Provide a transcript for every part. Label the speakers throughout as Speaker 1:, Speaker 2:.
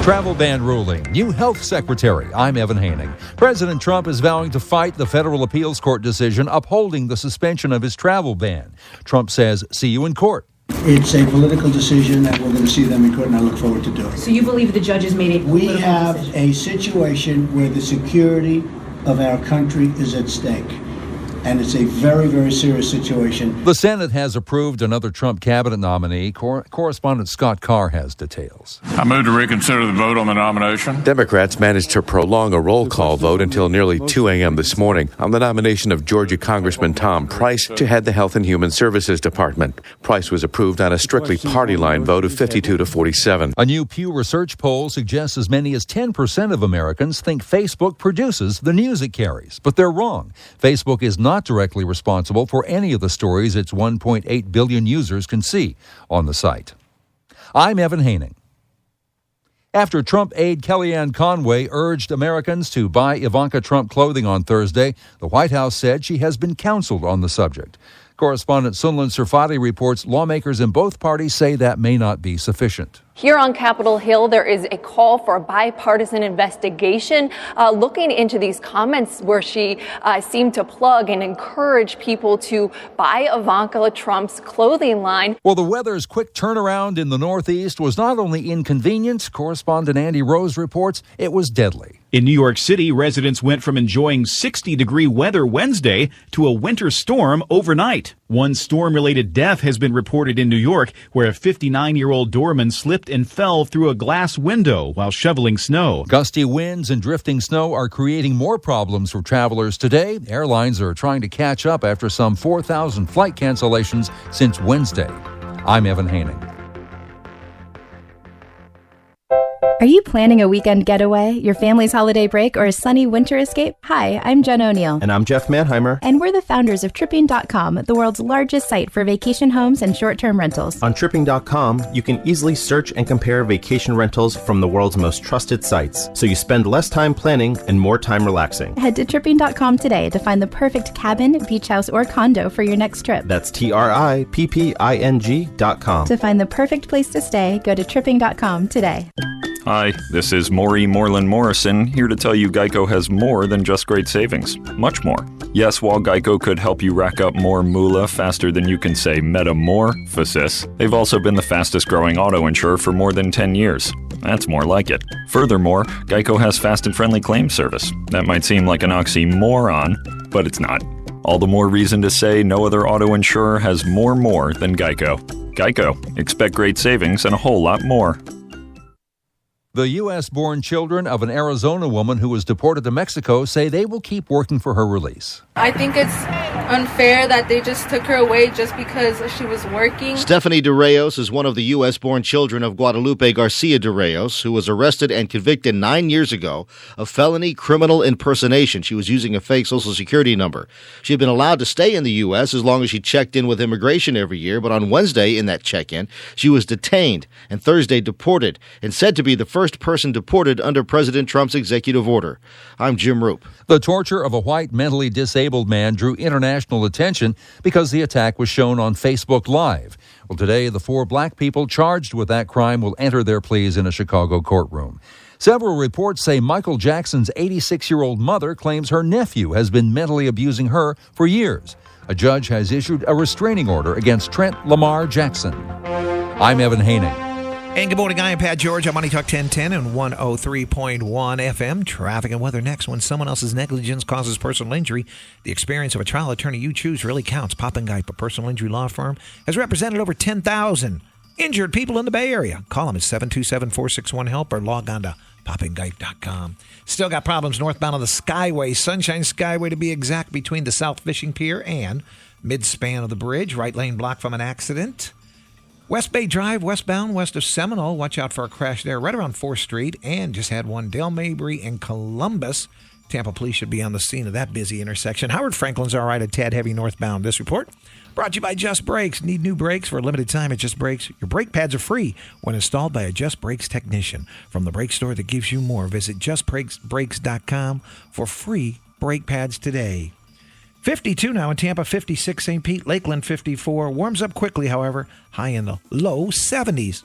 Speaker 1: Travel ban ruling. New health secretary. I'm Evan Haining. President Trump is vowing to fight the federal appeals court decision upholding the suspension of his travel ban. Trump says, see you in court.
Speaker 2: It's a political decision, and we're going to see them in court, and I look forward to doing it.
Speaker 3: So you believe the judges made a political decision?
Speaker 2: We have a situation where the security of our country is at stake. And it's a very, very serious situation.
Speaker 1: The Senate has approved another Trump cabinet nominee. Correspondent Scott Carr has details.
Speaker 4: I move to reconsider the vote on the nomination.
Speaker 5: Democrats managed to prolong a roll call vote until nearly 2 a.m. this morning on the nomination of Georgia Congressman Tom Price to head the Health and Human Services Department. Price was approved on a strictly party line vote of 52 to 47.
Speaker 1: A new Pew Research poll suggests as many as 10% of Americans think Facebook produces the news it carries. But they're wrong. Facebook is not directly responsible for any of the stories its 1.8 billion users can see on the site. I'm Evan Haining. After Trump aide Kellyanne Conway urged Americans to buy Ivanka Trump clothing on Thursday, the White House said she has been counseled on the subject. Correspondent Sunlan Sirfati reports lawmakers in both parties say that may not be sufficient.
Speaker 6: Here on Capitol Hill, there is a call for a bipartisan investigation looking into these comments where she seemed to plug and encourage people to buy Ivanka Trump's clothing line.
Speaker 1: Well, the weather's quick turnaround in the Northeast was not only inconvenient, correspondent Andy Rose reports, it was deadly.
Speaker 7: In New York City, residents went from enjoying 60-degree weather Wednesday to a winter storm overnight. One storm-related death has been reported in New York, where a 59-year-old doorman slipped and fell through a glass window while shoveling snow.
Speaker 1: Gusty winds and drifting snow are creating more problems for travelers today. Airlines are trying to catch up after some 4,000 flight cancellations since Wednesday. I'm Evan Haining.
Speaker 8: Are you planning a weekend getaway, your family's holiday break, or a sunny winter escape? Hi, I'm Jen O'Neill.
Speaker 9: And I'm Jeff Manheimer.
Speaker 8: And we're the founders of Tripping.com, the world's largest site for vacation homes and short-term rentals.
Speaker 9: On Tripping.com, you can easily search and compare vacation rentals from the world's most trusted sites, so you spend less time planning and more time relaxing.
Speaker 8: Head to Tripping.com today to find the perfect cabin, beach house, or condo for your next trip.
Speaker 9: That's TRIPPING.com.
Speaker 8: To find the perfect place to stay, go to Tripping.com today.
Speaker 10: Hi, this is Maury Moreland Morrison, here to tell you Geico has more than just great savings. Much more. Yes, while Geico could help you rack up more moolah faster than you can say metamorphosis, they've also been the fastest growing auto insurer for more than 10 years. That's more like it. Furthermore, Geico has fast and friendly claim service. That might seem like an oxymoron, but it's not. All the more reason to say no other auto insurer has more than Geico. Geico. Expect great savings and a whole lot more.
Speaker 1: The U.S.-born children of an Arizona woman who was deported to Mexico say they will keep working for her release.
Speaker 11: I think it's unfair that they just took her away just because she was working.
Speaker 12: Stephanie De Reyes is one of the U.S.-born children of Guadalupe Garcia De Reyes, who was arrested and convicted 9 years ago of felony criminal impersonation. She was using a fake Social Security number. She had been allowed to stay in the U.S. as long as she checked in with immigration every year, but on Wednesday in that check-in, she was detained and Thursday deported and said to be the first person deported under President Trump's executive order. I'm Jim Roop.
Speaker 1: The torture of a white mentally disabled man drew international attention because the attack was shown on Facebook Live. Well, today, the 4 black people charged with that crime will enter their pleas in a Chicago courtroom. Several reports say Michael Jackson's 86-year-old mother claims her nephew has been mentally abusing her for years. A judge has issued a restraining order against Trent Lamar Jackson. I'm Evan Haining.
Speaker 13: And good morning, I am Pat George on Money Talk 1010 and 103.1 FM. Traffic and weather next. When someone else's negligence causes personal injury, the experience of a trial attorney you choose really counts. Popp & Guype, a personal injury law firm, has represented over 10,000 injured people in the Bay Area. Call them at 727-461-HELP or log on to poppandguype.com. Still got problems northbound on the Skyway, Sunshine Skyway to be exact, between the South Fishing Pier and mid-span of the bridge. Right lane blocked from an accident. West Bay Drive, westbound, west of Seminole. Watch out for a crash there right around 4th Street. And just had one, Dale Mabry and Columbus. Tampa police should be on the scene of that busy intersection. Howard Franklin's all right, a tad heavy northbound. This report brought to you by Just Brakes. Need new brakes for a limited time at Just Brakes? Your brake pads are free when installed by a Just Brakes technician. From the brake store that gives you more, visit justbrakes.com for free brake pads today. 52 now in Tampa, 56 St. Pete, Lakeland 54. Warms up quickly, however, high in the low 70s.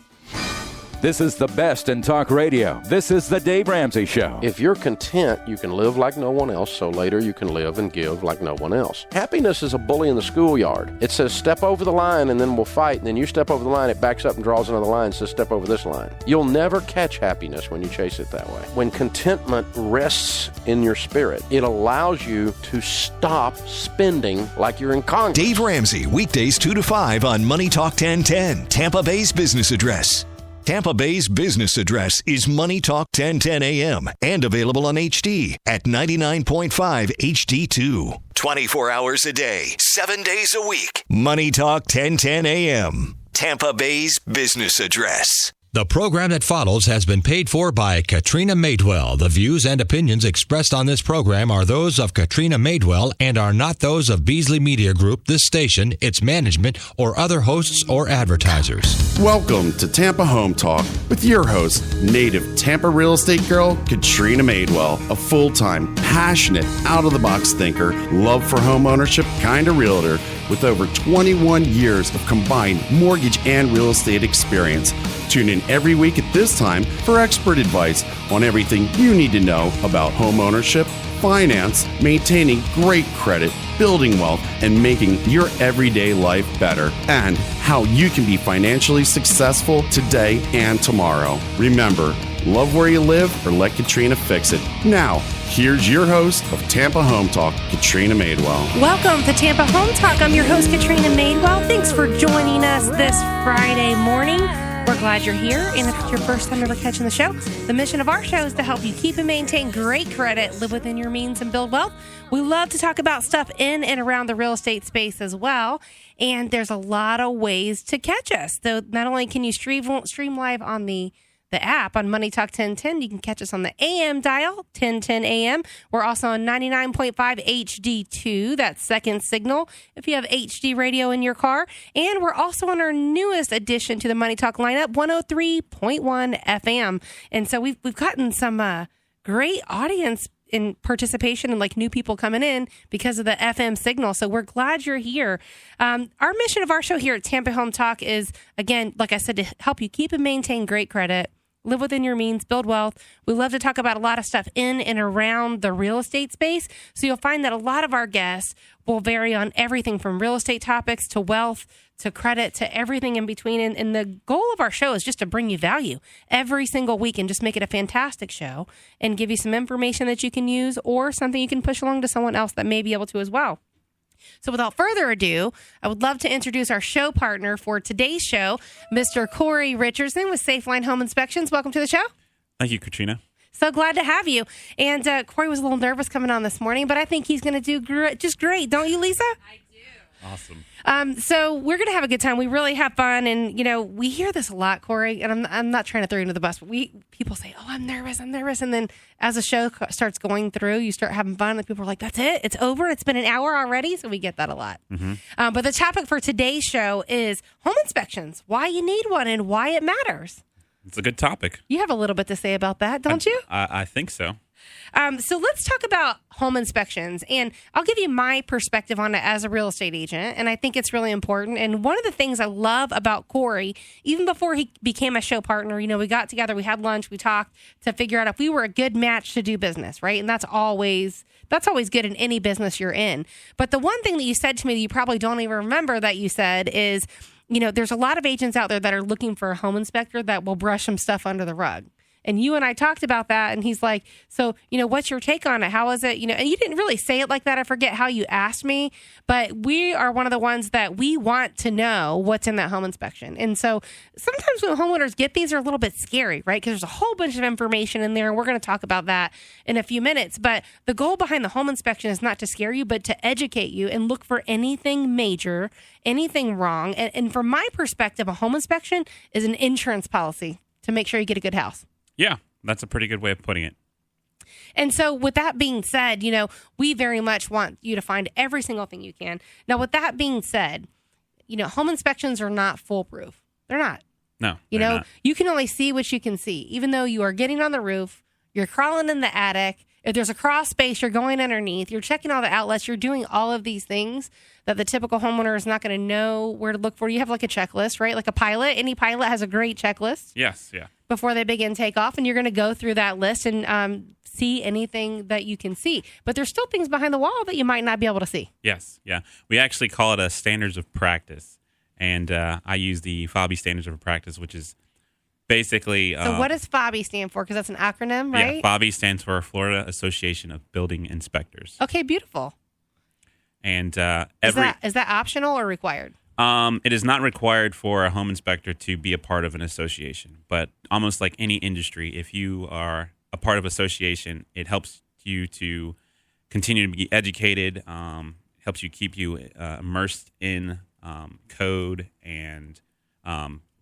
Speaker 14: This is the best in talk radio. This is the Dave Ramsey Show.
Speaker 15: If you're content, you can live like no one else, so later you can live and give like no one else. Happiness is a bully in the schoolyard. It says step over the line and then we'll fight, and then you step over the line, it backs up and draws another line and says step over this line. You'll never catch happiness when you chase it that way. When contentment rests in your spirit, it allows you to stop spending like you're in Congress.
Speaker 16: Dave Ramsey, weekdays 2 to 5 on Money Talk 1010, Tampa Bay's business address. Tampa Bay's business address is Money Talk 1010 AM and available on HD at 99.5 HD2. 24 hours a day, 7 days a week. Money Talk 1010 AM, Tampa Bay's business address.
Speaker 17: The program that follows has been paid for by Katrina Madewell. The views and opinions expressed on this program are those of Katrina Madewell and are not those of Beasley Media Group, this station, its management, or other hosts or advertisers.
Speaker 18: Welcome to Tampa Home Talk with your host, native Tampa real estate girl, Katrina Madewell, a full-time, passionate, out-of-the-box thinker, love for home ownership kind of realtor with over 21 years of combined mortgage and real estate experience. Tune in every week at this time for expert advice on everything you need to know about home ownership, finance, maintaining great credit, building wealth, and making your everyday life better, and how you can be financially successful today and tomorrow. Remember, love where you live or let Katrina fix it. Now, here's your host of Tampa Home Talk, Katrina Madewell.
Speaker 19: Welcome to Tampa Home Talk. I'm your host, Katrina Madewell. Thanks for joining us this Friday morning. We're glad you're here, and if it's your first time ever catching the show, the mission of our show is to help you keep and maintain great credit, live within your means, and build wealth. We love to talk about stuff in and around the real estate space as well, and there's a lot of ways to catch us. So not only can you stream live on the app on Money Talk 1010. You can catch us on the AM dial, 1010 AM. We're also on 99.5 HD2, that second signal, if you have HD radio in your car. And we're also on our newest addition to the Money Talk lineup, 103.1 FM. And so we've gotten some great audience in participation and like new people coming in because of the FM signal. So we're glad you're here. Our mission of our show here at Tampa Home Talk is, again, like I said, to help you keep and maintain great credit, live within your means, build wealth. We love to talk about a lot of stuff in and around the real estate space. So you'll find that a lot of our guests will vary on everything from real estate topics to wealth to credit to everything in between. And the goal of our show is just to bring you value every single week and just make it a fantastic show and give you some information that you can use or something you can push along to someone else that may be able to as well. So without further ado, I would love to introduce our show partner for today's show, Mr. Corey Richardson with Safeline Home Inspections. Welcome to the show.
Speaker 20: Thank you, Katrina.
Speaker 19: So glad to have you. And Corey was a little nervous coming on this morning, but I think he's going to do just great. Don't you, Lisa? I do.
Speaker 20: Awesome.
Speaker 19: So we're going to have a good time. We really have fun. And, you know, we hear this a lot, Corey, and I'm not trying to throw you under the bus, but people say, oh, I'm nervous. And then as the show starts going through, you start having fun and people are like, that's it. It's over. It's been an hour already. So we get that a lot. Mm-hmm. But the topic for today's show is home inspections, why you need one and why it matters.
Speaker 20: It's a good topic.
Speaker 19: You have a little bit to say about that, don't you?
Speaker 20: I think so.
Speaker 19: So let's talk about home inspections, and I'll give you my perspective on it as a real estate agent, and I think it's really important. And one of the things I love about Corey, even before he became a show partner, you know, we got together, we had lunch, we talked to figure out if we were a good match to do business, right? And that's always good in any business you're in. But the one thing that you said to me that you probably don't even remember that you said is, you know, there's a lot of agents out there that are looking for a home inspector that will brush some stuff under the rug. And you and I talked about that, and he's like, so, you know, what's your take on it? How is it? You know, and you didn't really say it like that. I forget how you asked me, but we are one of the ones that we want to know what's in that home inspection. And so sometimes when homeowners get these, they're a little bit scary, right? Because there's a whole bunch of information in there, and we're going to talk about that in a few minutes. But the goal behind the home inspection is not to scare you, but to educate you and look for anything major, anything wrong. And from my perspective, a home inspection is an insurance policy to make sure you get a good house.
Speaker 20: Yeah, that's a pretty good way of putting it.
Speaker 19: And so with that being said, you know, we very much want you to find every single thing you can. Now, with that being said, you know, home inspections are not foolproof. They're not.
Speaker 20: No,
Speaker 19: you know, you can only see what you can see. Even though you are getting on the roof, you're crawling in the attic, If there's a crawl space, you're going underneath. You're checking all the outlets. You're doing all of these things that the typical homeowner is not going to know where to look for. You have like a checklist, right? Like a pilot. Any pilot has a great checklist.
Speaker 20: Yes, yeah.
Speaker 19: Before they begin takeoff, and you're going to go through that list and see anything that you can see. But there's still things behind the wall that you might not be able to see.
Speaker 20: Yes, yeah. We actually call it a standards of practice, and I use the FOBI standards of practice, which is basically.
Speaker 19: So what does FOBI stand for? Because that's an acronym, right?
Speaker 20: Yeah, FOBI stands for Florida Association of Building Inspectors.
Speaker 19: Okay, beautiful.
Speaker 20: And
Speaker 19: is that optional or required?
Speaker 20: It is not required for a home inspector to be a part of an association, but almost like any industry, if you are a part of association, it helps you to continue to be educated, helps you keep you immersed in code and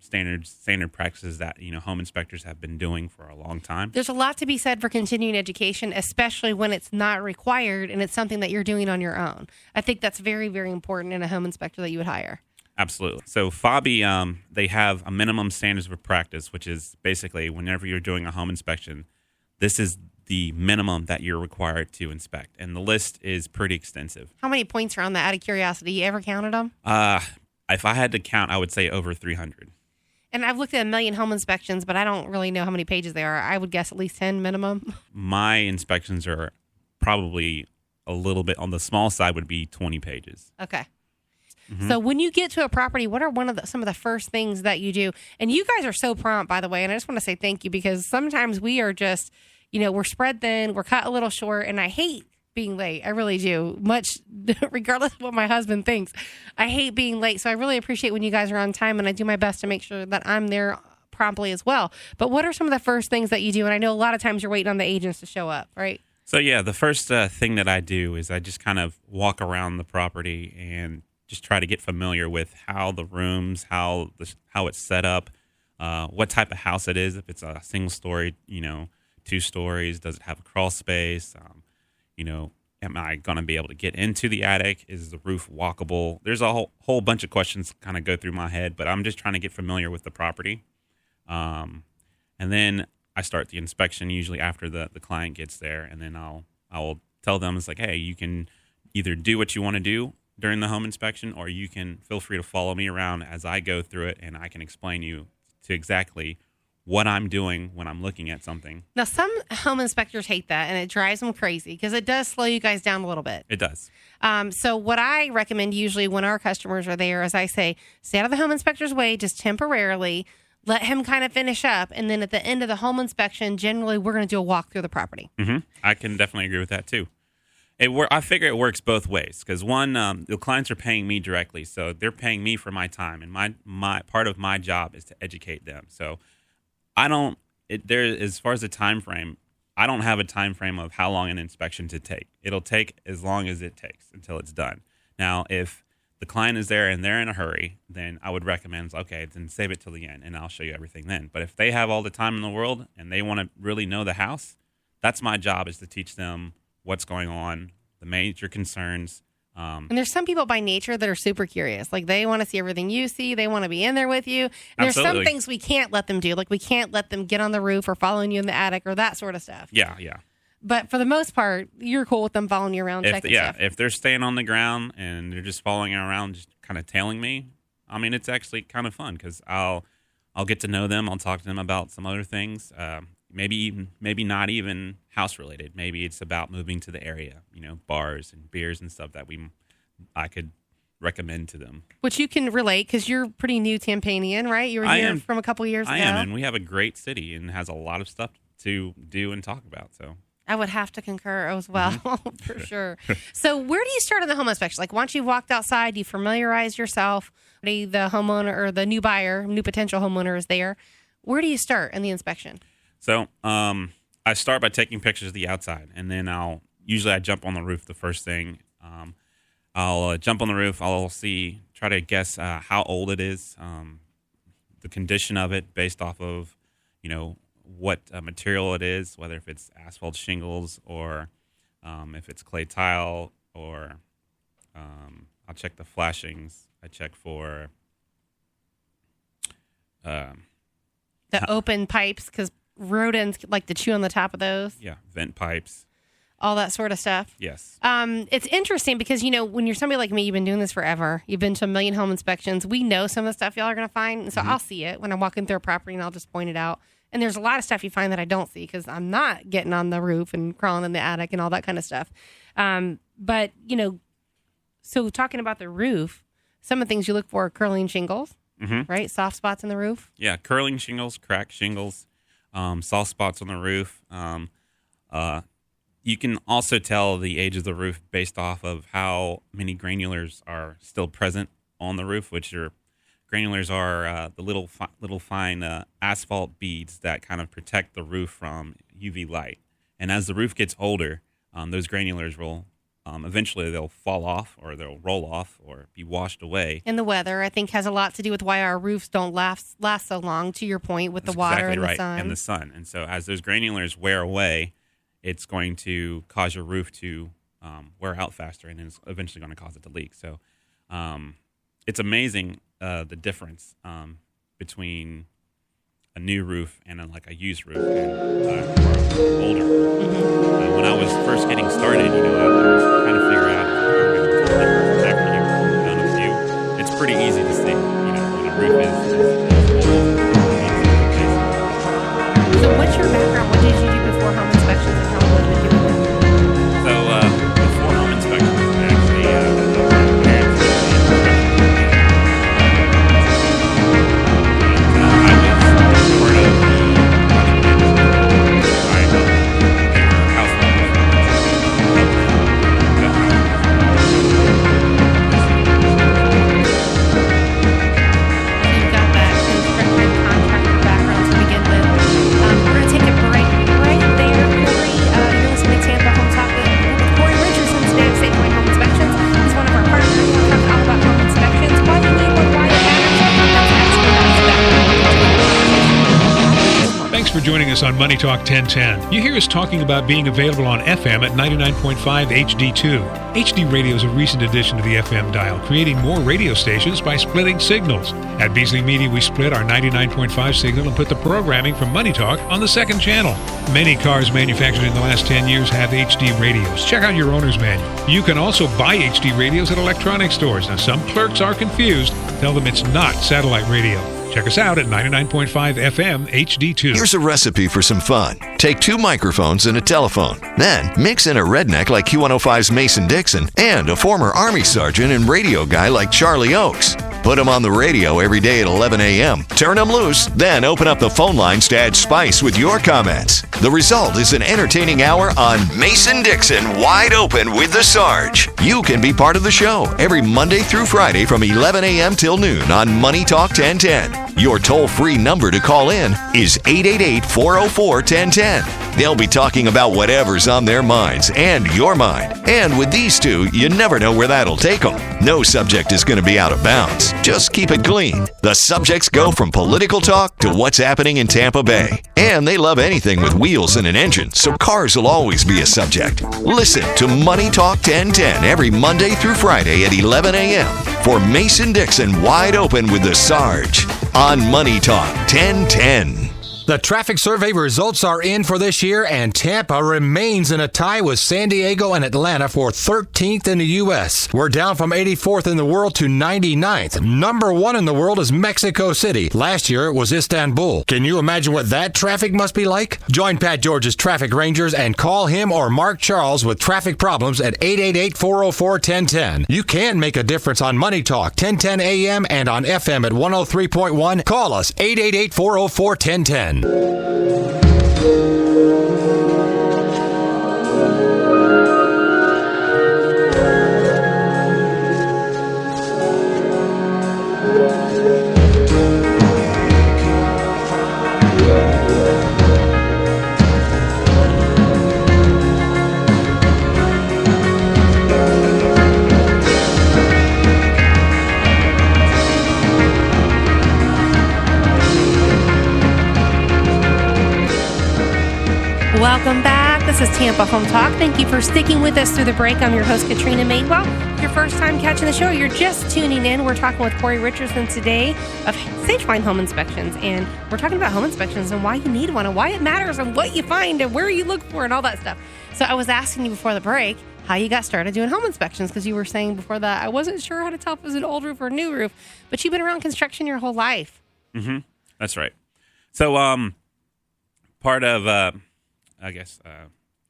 Speaker 20: standard practices that home inspectors have been doing for a long time.
Speaker 19: There's a lot to be said for continuing education, especially when it's not required and it's something that you're doing on your own. I think that's very, very important in a home inspector that you would hire.
Speaker 20: Absolutely. So FOBI, they have a minimum standards of practice, which is basically whenever you're doing a home inspection, this is the minimum that you're required to inspect. And the list is pretty extensive.
Speaker 19: How many points are on that, out of curiosity? You ever counted them?
Speaker 20: If I had to count, I would say over 300.
Speaker 19: And I've looked at 1 million home inspections, but I don't really know how many pages they are. I would guess at least 10 minimum.
Speaker 20: My inspections are probably a little bit on the small side, would be 20 pages.
Speaker 19: Okay. Mm-hmm. So when you get to a property, what are some of the first things that you do? And you guys are so prompt, by the way, and I just want to say thank you, because sometimes we are just, we're spread thin, we're cut a little short, and I hate being late. I really do. Much, regardless of what my husband thinks, I hate being late. So I really appreciate when you guys are on time, and I do my best to make sure that I'm there promptly as well. But what are some of the first things that you do? And I know a lot of times you're waiting on the agents to show up, right?
Speaker 20: So yeah, the first thing that I do is I just kind of walk around the property and just try to get familiar with how the rooms, how it's set up, what type of house it is. If it's a single story, 2 stories, does it have a crawl space? Am I going to be able to get into the attic? Is the roof walkable? There's a whole bunch of questions kind of go through my head, but I'm just trying to get familiar with the property. And then I start the inspection usually after the client gets there, and then I'll tell them, it's like, hey, you can either do what you want to do during the home inspection, or you can feel free to follow me around as I go through it, and I can explain you to exactly what I'm doing when I'm looking at something.
Speaker 19: Now, some home inspectors hate that, and it drives them crazy because it does slow you guys down a little bit.
Speaker 20: It does.
Speaker 19: So what I recommend usually when our customers are there is I say, stay out of the home inspector's way just temporarily, let him kind of finish up, and then at the end of the home inspection, generally we're going to do a walk through the property.
Speaker 20: Mm-hmm. I can definitely agree with that too. I figure it works both ways because one, the clients are paying me directly, so they're paying me for my time, and my part of my job is to educate them. So as far as the time frame, I don't have a time frame of how long an inspection to take. It'll take as long as it takes until it's done. Now, if the client is there and they're in a hurry, then I would recommend, okay, then save it till the end, and I'll show you everything then. But if they have all the time in the world and they want to really know the house, that's my job, is to teach them what's going on, the major concerns.
Speaker 19: And there's some people by nature that are super curious. Like, they want to see everything you see. They want to be in there with you. And there's some things we can't let them do. Like, we can't let them get on the roof or following you in the attic or that sort of stuff.
Speaker 20: Yeah.
Speaker 19: But for the most part, you're cool with them following you around, checking stuff.
Speaker 20: If they're staying on the ground and they're just following around, just kind of tailing me, I mean, it's actually kind of fun because I'll get to know them. I'll talk to them about some other things. Maybe not even house related. Maybe it's about moving to the area, bars and beers and stuff that I could recommend to them.
Speaker 19: Which you can relate because you're pretty new Tampanian, right? You were here from a couple years ago.
Speaker 20: I am, and we have a great city and has a lot of stuff to do and talk about. So
Speaker 19: I would have to concur as well, for sure. So where do you start in the home inspection? Like, once you've walked outside, you familiarize yourself, the homeowner or the new potential homeowner is there. Where do you start in the inspection?
Speaker 20: So I start by taking pictures of the outside, and then I jump on the roof the first thing. I'll jump on the roof. I'll try to guess how old it is, the condition of it based off of, what material it is, whether if it's asphalt shingles or if it's clay tile, or I'll check the flashings. I check for
Speaker 19: the open pipes because rodents like to chew on the top of those.
Speaker 20: Yeah, vent pipes.
Speaker 19: all that sort of stuff.
Speaker 20: Yes.
Speaker 19: It's interesting because, when you're somebody like me, you've been doing this forever. You've been to a million home inspections. We know some of the stuff y'all are going to find. And so I'll see it when I'm walking through a property and I'll just point it out. And there's a lot of stuff you find that I don't see because I'm not getting on the roof and crawling in the attic and all that kind of stuff. But, so talking about the roof, some of the things you look for are curling shingles, right? Soft spots in the roof.
Speaker 20: Yeah, curling shingles, cracked shingles, soft spots on the roof. You can also tell the age of the roof based off of how many granulars are still present on the roof, which are granulars are the little fine asphalt beads that kind of protect the roof from UV light. And as the roof gets older, those granulars will eventually they'll fall off or they'll roll off or be washed away.
Speaker 19: And the weather, I think, has a lot to do with why our roofs don't last so long, to your point, with the water and the sun.
Speaker 20: And the sun. And so as those granulars wear away, it's going to cause your roof to wear out faster, and then it's eventually going to cause it to leak. So it's amazing the difference between a new roof and a used roof and older. When I was first getting started, I was trying to figure out after you've done a few. It's pretty easy to see, when a roof is old.
Speaker 19: So what's your background? What did you do before home inspections and how long did you do it?
Speaker 20: So before home inspections, actually, my parents
Speaker 21: for joining us on Money Talk 1010. You hear us talking about being available on FM at 99.5 HD2. HD Radio is a recent addition to the FM dial, creating more radio stations by splitting signals. At Beasley Media, we split our 99.5 signal and put the programming from Money Talk on the second channel. Many cars manufactured in the last 10 years have HD radios. Check out your owner's manual. You can also buy HD radios at electronic stores. Now, some clerks are confused. Tell them it's not satellite radio. Check us out at 99.5 FM HD2.
Speaker 16: Here's a recipe for some fun. Take 2 microphones and a telephone. Then mix in a redneck like Q105's Mason Dixon and a former Army sergeant and radio guy like Charlie Oakes. Put them on the radio every day at 11 a.m. Turn them loose, then open up the phone lines to add spice with your comments. The result is an entertaining hour on Mason Dixon Wide Open with the Sarge. You can be part of the show every Monday through Friday from 11 a.m. till noon on Money Talk 1010. Your toll-free number to call in is 888-404-1010. They'll be talking about whatever's on their minds and your mind. And with these two, you never know where that'll take them. No subject is going to be out of bounds. Just keep it clean. The subjects go from political talk to what's happening in Tampa Bay. And they love anything with wheels and an engine, so cars will always be a subject. Listen to Money Talk 1010 every Monday through Friday at 11 a.m. for Mason Dixon Wide Open with the Sarge on Money Talk 1010.
Speaker 17: The traffic survey results are in for this year, and Tampa remains in a tie with San Diego and Atlanta for 13th in the U.S. We're down from 84th in the world to 99th. Number 1 in the world is Mexico City. Last year, it was Istanbul. Can you imagine what that traffic must be like? Join Pat George's Traffic Rangers and call him or Mark Charles with traffic problems at 888-404-1010. You can make a difference on Money Talk 1010 a.m. and on FM at 103.1. Call us 888-404-1010.
Speaker 19: Welcome back. This is Tampa Home Talk. Thank you for sticking with us through the break. I'm your host, Katrina Madewell. If your first time catching the show, you're just tuning in. We're talking with Corey Richardson today of Sageline Home Inspections, and we're talking about home inspections and why you need one and why it matters and what you find and where you look for and all that stuff. So I was asking you before the break how you got started doing home inspections, because you were saying before that I wasn't sure how to tell if it was an old roof or a new roof, but you've been around construction your whole life.
Speaker 20: Mm-hmm. That's right. So part of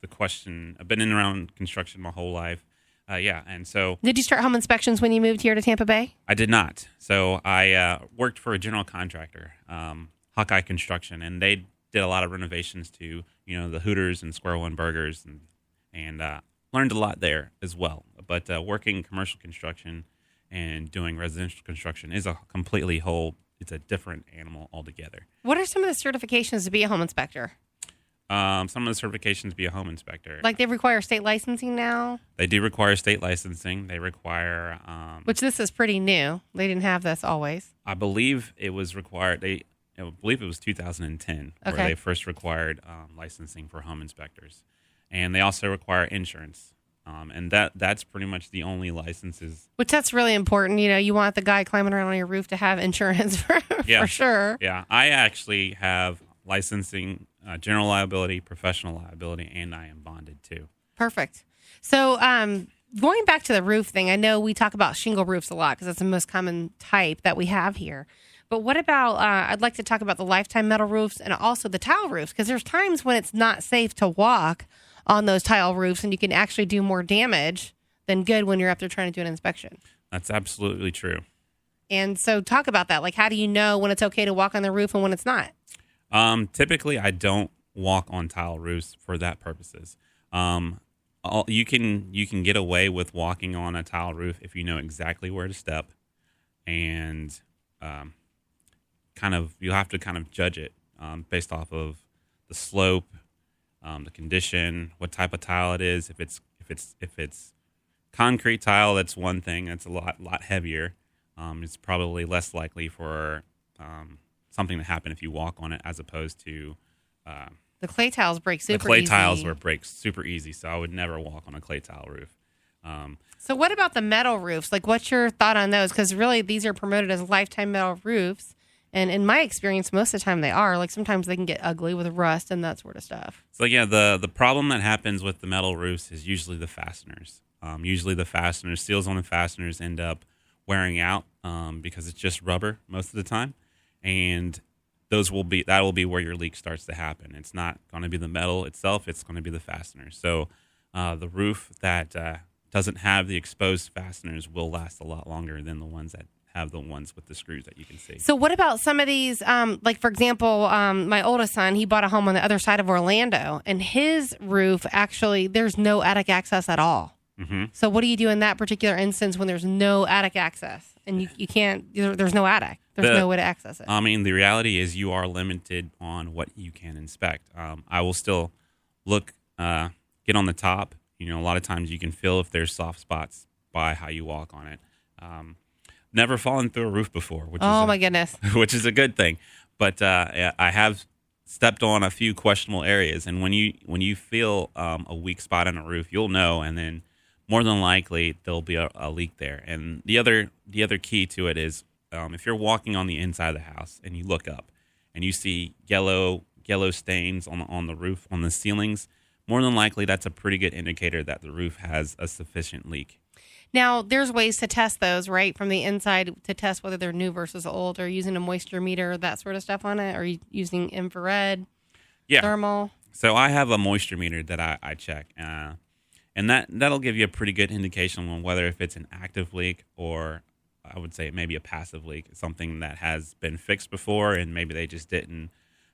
Speaker 20: the question, I've been in and around construction my whole life. And so...
Speaker 19: Did you start home inspections when you moved here to Tampa Bay?
Speaker 20: I did not. So I worked for a general contractor, Hawkeye Construction, and they did a lot of renovations to, the Hooters and Square One Burgers, and learned a lot there as well. But working commercial construction and doing residential construction is a completely it's a different animal altogether.
Speaker 19: What are some of the certifications to be a home inspector?
Speaker 20: Some of the certifications to be a home inspector.
Speaker 19: Like they require state licensing now?
Speaker 20: They do require state licensing. They require...
Speaker 19: which this is pretty new. They didn't have this always.
Speaker 20: I believe it was required... I believe it was 2010 where they first required licensing for home inspectors. And they also require insurance. And that's pretty much the only licenses.
Speaker 19: Which that's really important. You want the guy climbing around on your roof to have insurance for sure.
Speaker 20: Yeah. I actually have licensing... general liability, professional liability, and I am bonded too.
Speaker 19: Perfect. So going back to the roof thing, I know we talk about shingle roofs a lot because that's the most common type that we have here. But what about, I'd like to talk about the lifetime metal roofs and also the tile roofs, because there's times when it's not safe to walk on those tile roofs and you can actually do more damage than good when you're up there trying to do an inspection.
Speaker 20: That's absolutely true.
Speaker 19: And so talk about that. Like, how do you know when it's okay to walk on the roof and when it's not?
Speaker 20: Typically, I don't walk on tile roofs for that purposes. You can get away with walking on a tile roof if you know exactly where to step, and you'll have to kind of judge it based off of the slope, the condition, what type of tile it is. If it's concrete tile, that's one thing. That's a lot heavier. It's probably less likely for something to happen if you walk on it, as opposed to
Speaker 19: the clay tiles break super easy.
Speaker 20: The clay tiles break super easy, so I would never walk on a clay tile roof.
Speaker 19: So what about the metal roofs? Like, what's your thought on those? Because really, these are promoted as lifetime metal roofs, and in my experience, most of the time they are. Like, sometimes they can get ugly with rust and that sort of stuff.
Speaker 20: So yeah, the problem that happens with the metal roofs is usually the fasteners. Usually the fasteners, seals on the fasteners end up wearing out because it's just rubber most of the time. And that will be where your leak starts to happen. It's not going to be the metal itself; it's going to be the fasteners. So the roof that doesn't have the exposed fasteners will last a lot longer than the ones that have the ones with the screws that you can see.
Speaker 19: So what about some of these? Like, for example, my oldest son, he bought a home on the other side of Orlando, and his roof actually there's no attic access at all.
Speaker 20: Mm-hmm.
Speaker 19: So what do you do in that particular instance when there's no attic access and you can't? There's no attic. There's no way to access it.
Speaker 20: I mean, the reality is you are limited on what you can inspect. I will still get on the top. A lot of times you can feel if there's soft spots by how you walk on it. Never fallen through a roof before.
Speaker 19: My goodness.
Speaker 20: Which is a good thing. But I have stepped on a few questionable areas. And when you feel a weak spot on a roof, you'll know. And then more than likely there'll be a leak there. And the other key to it is, if you're walking on the inside of the house and you look up and you see yellow stains on the roof, on the ceilings, more than likely that's a pretty good indicator that the roof has a sufficient leak.
Speaker 19: Now, there's ways to test those, right, from the inside to test whether they're new versus old, or using a moisture meter, that sort of stuff on it, or using infrared, thermal.
Speaker 20: So I have a moisture meter that I check, and that'll give you a pretty good indication on whether if it's an active leak or I would say maybe a passive leak, something that has been fixed before, and maybe they just didn't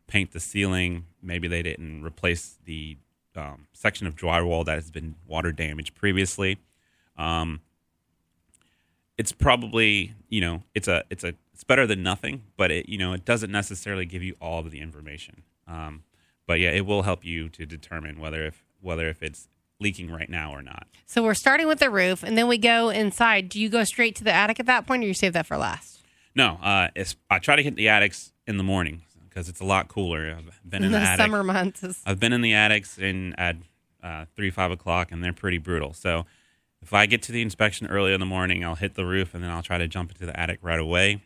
Speaker 20: paint the ceiling. Maybe they didn't replace the section of drywall that has been water damaged previously. It's probably, it's better than nothing, but it doesn't necessarily give you all of the information. But yeah, it will help you to determine whether if it's leaking right now or not.
Speaker 19: So we're starting with the roof, and then we go inside. Do you go straight to the attic at that point, or you save that for last?
Speaker 20: No, I try to hit the attics in the morning because it's a lot cooler. I've been in
Speaker 19: In
Speaker 20: the
Speaker 19: the
Speaker 20: attic.
Speaker 19: summer months.
Speaker 20: I've been in the attics at 3, 5 o'clock, and they're pretty brutal. So if I get to the inspection early in the morning, I'll hit the roof, and then I'll try to jump into the attic right away.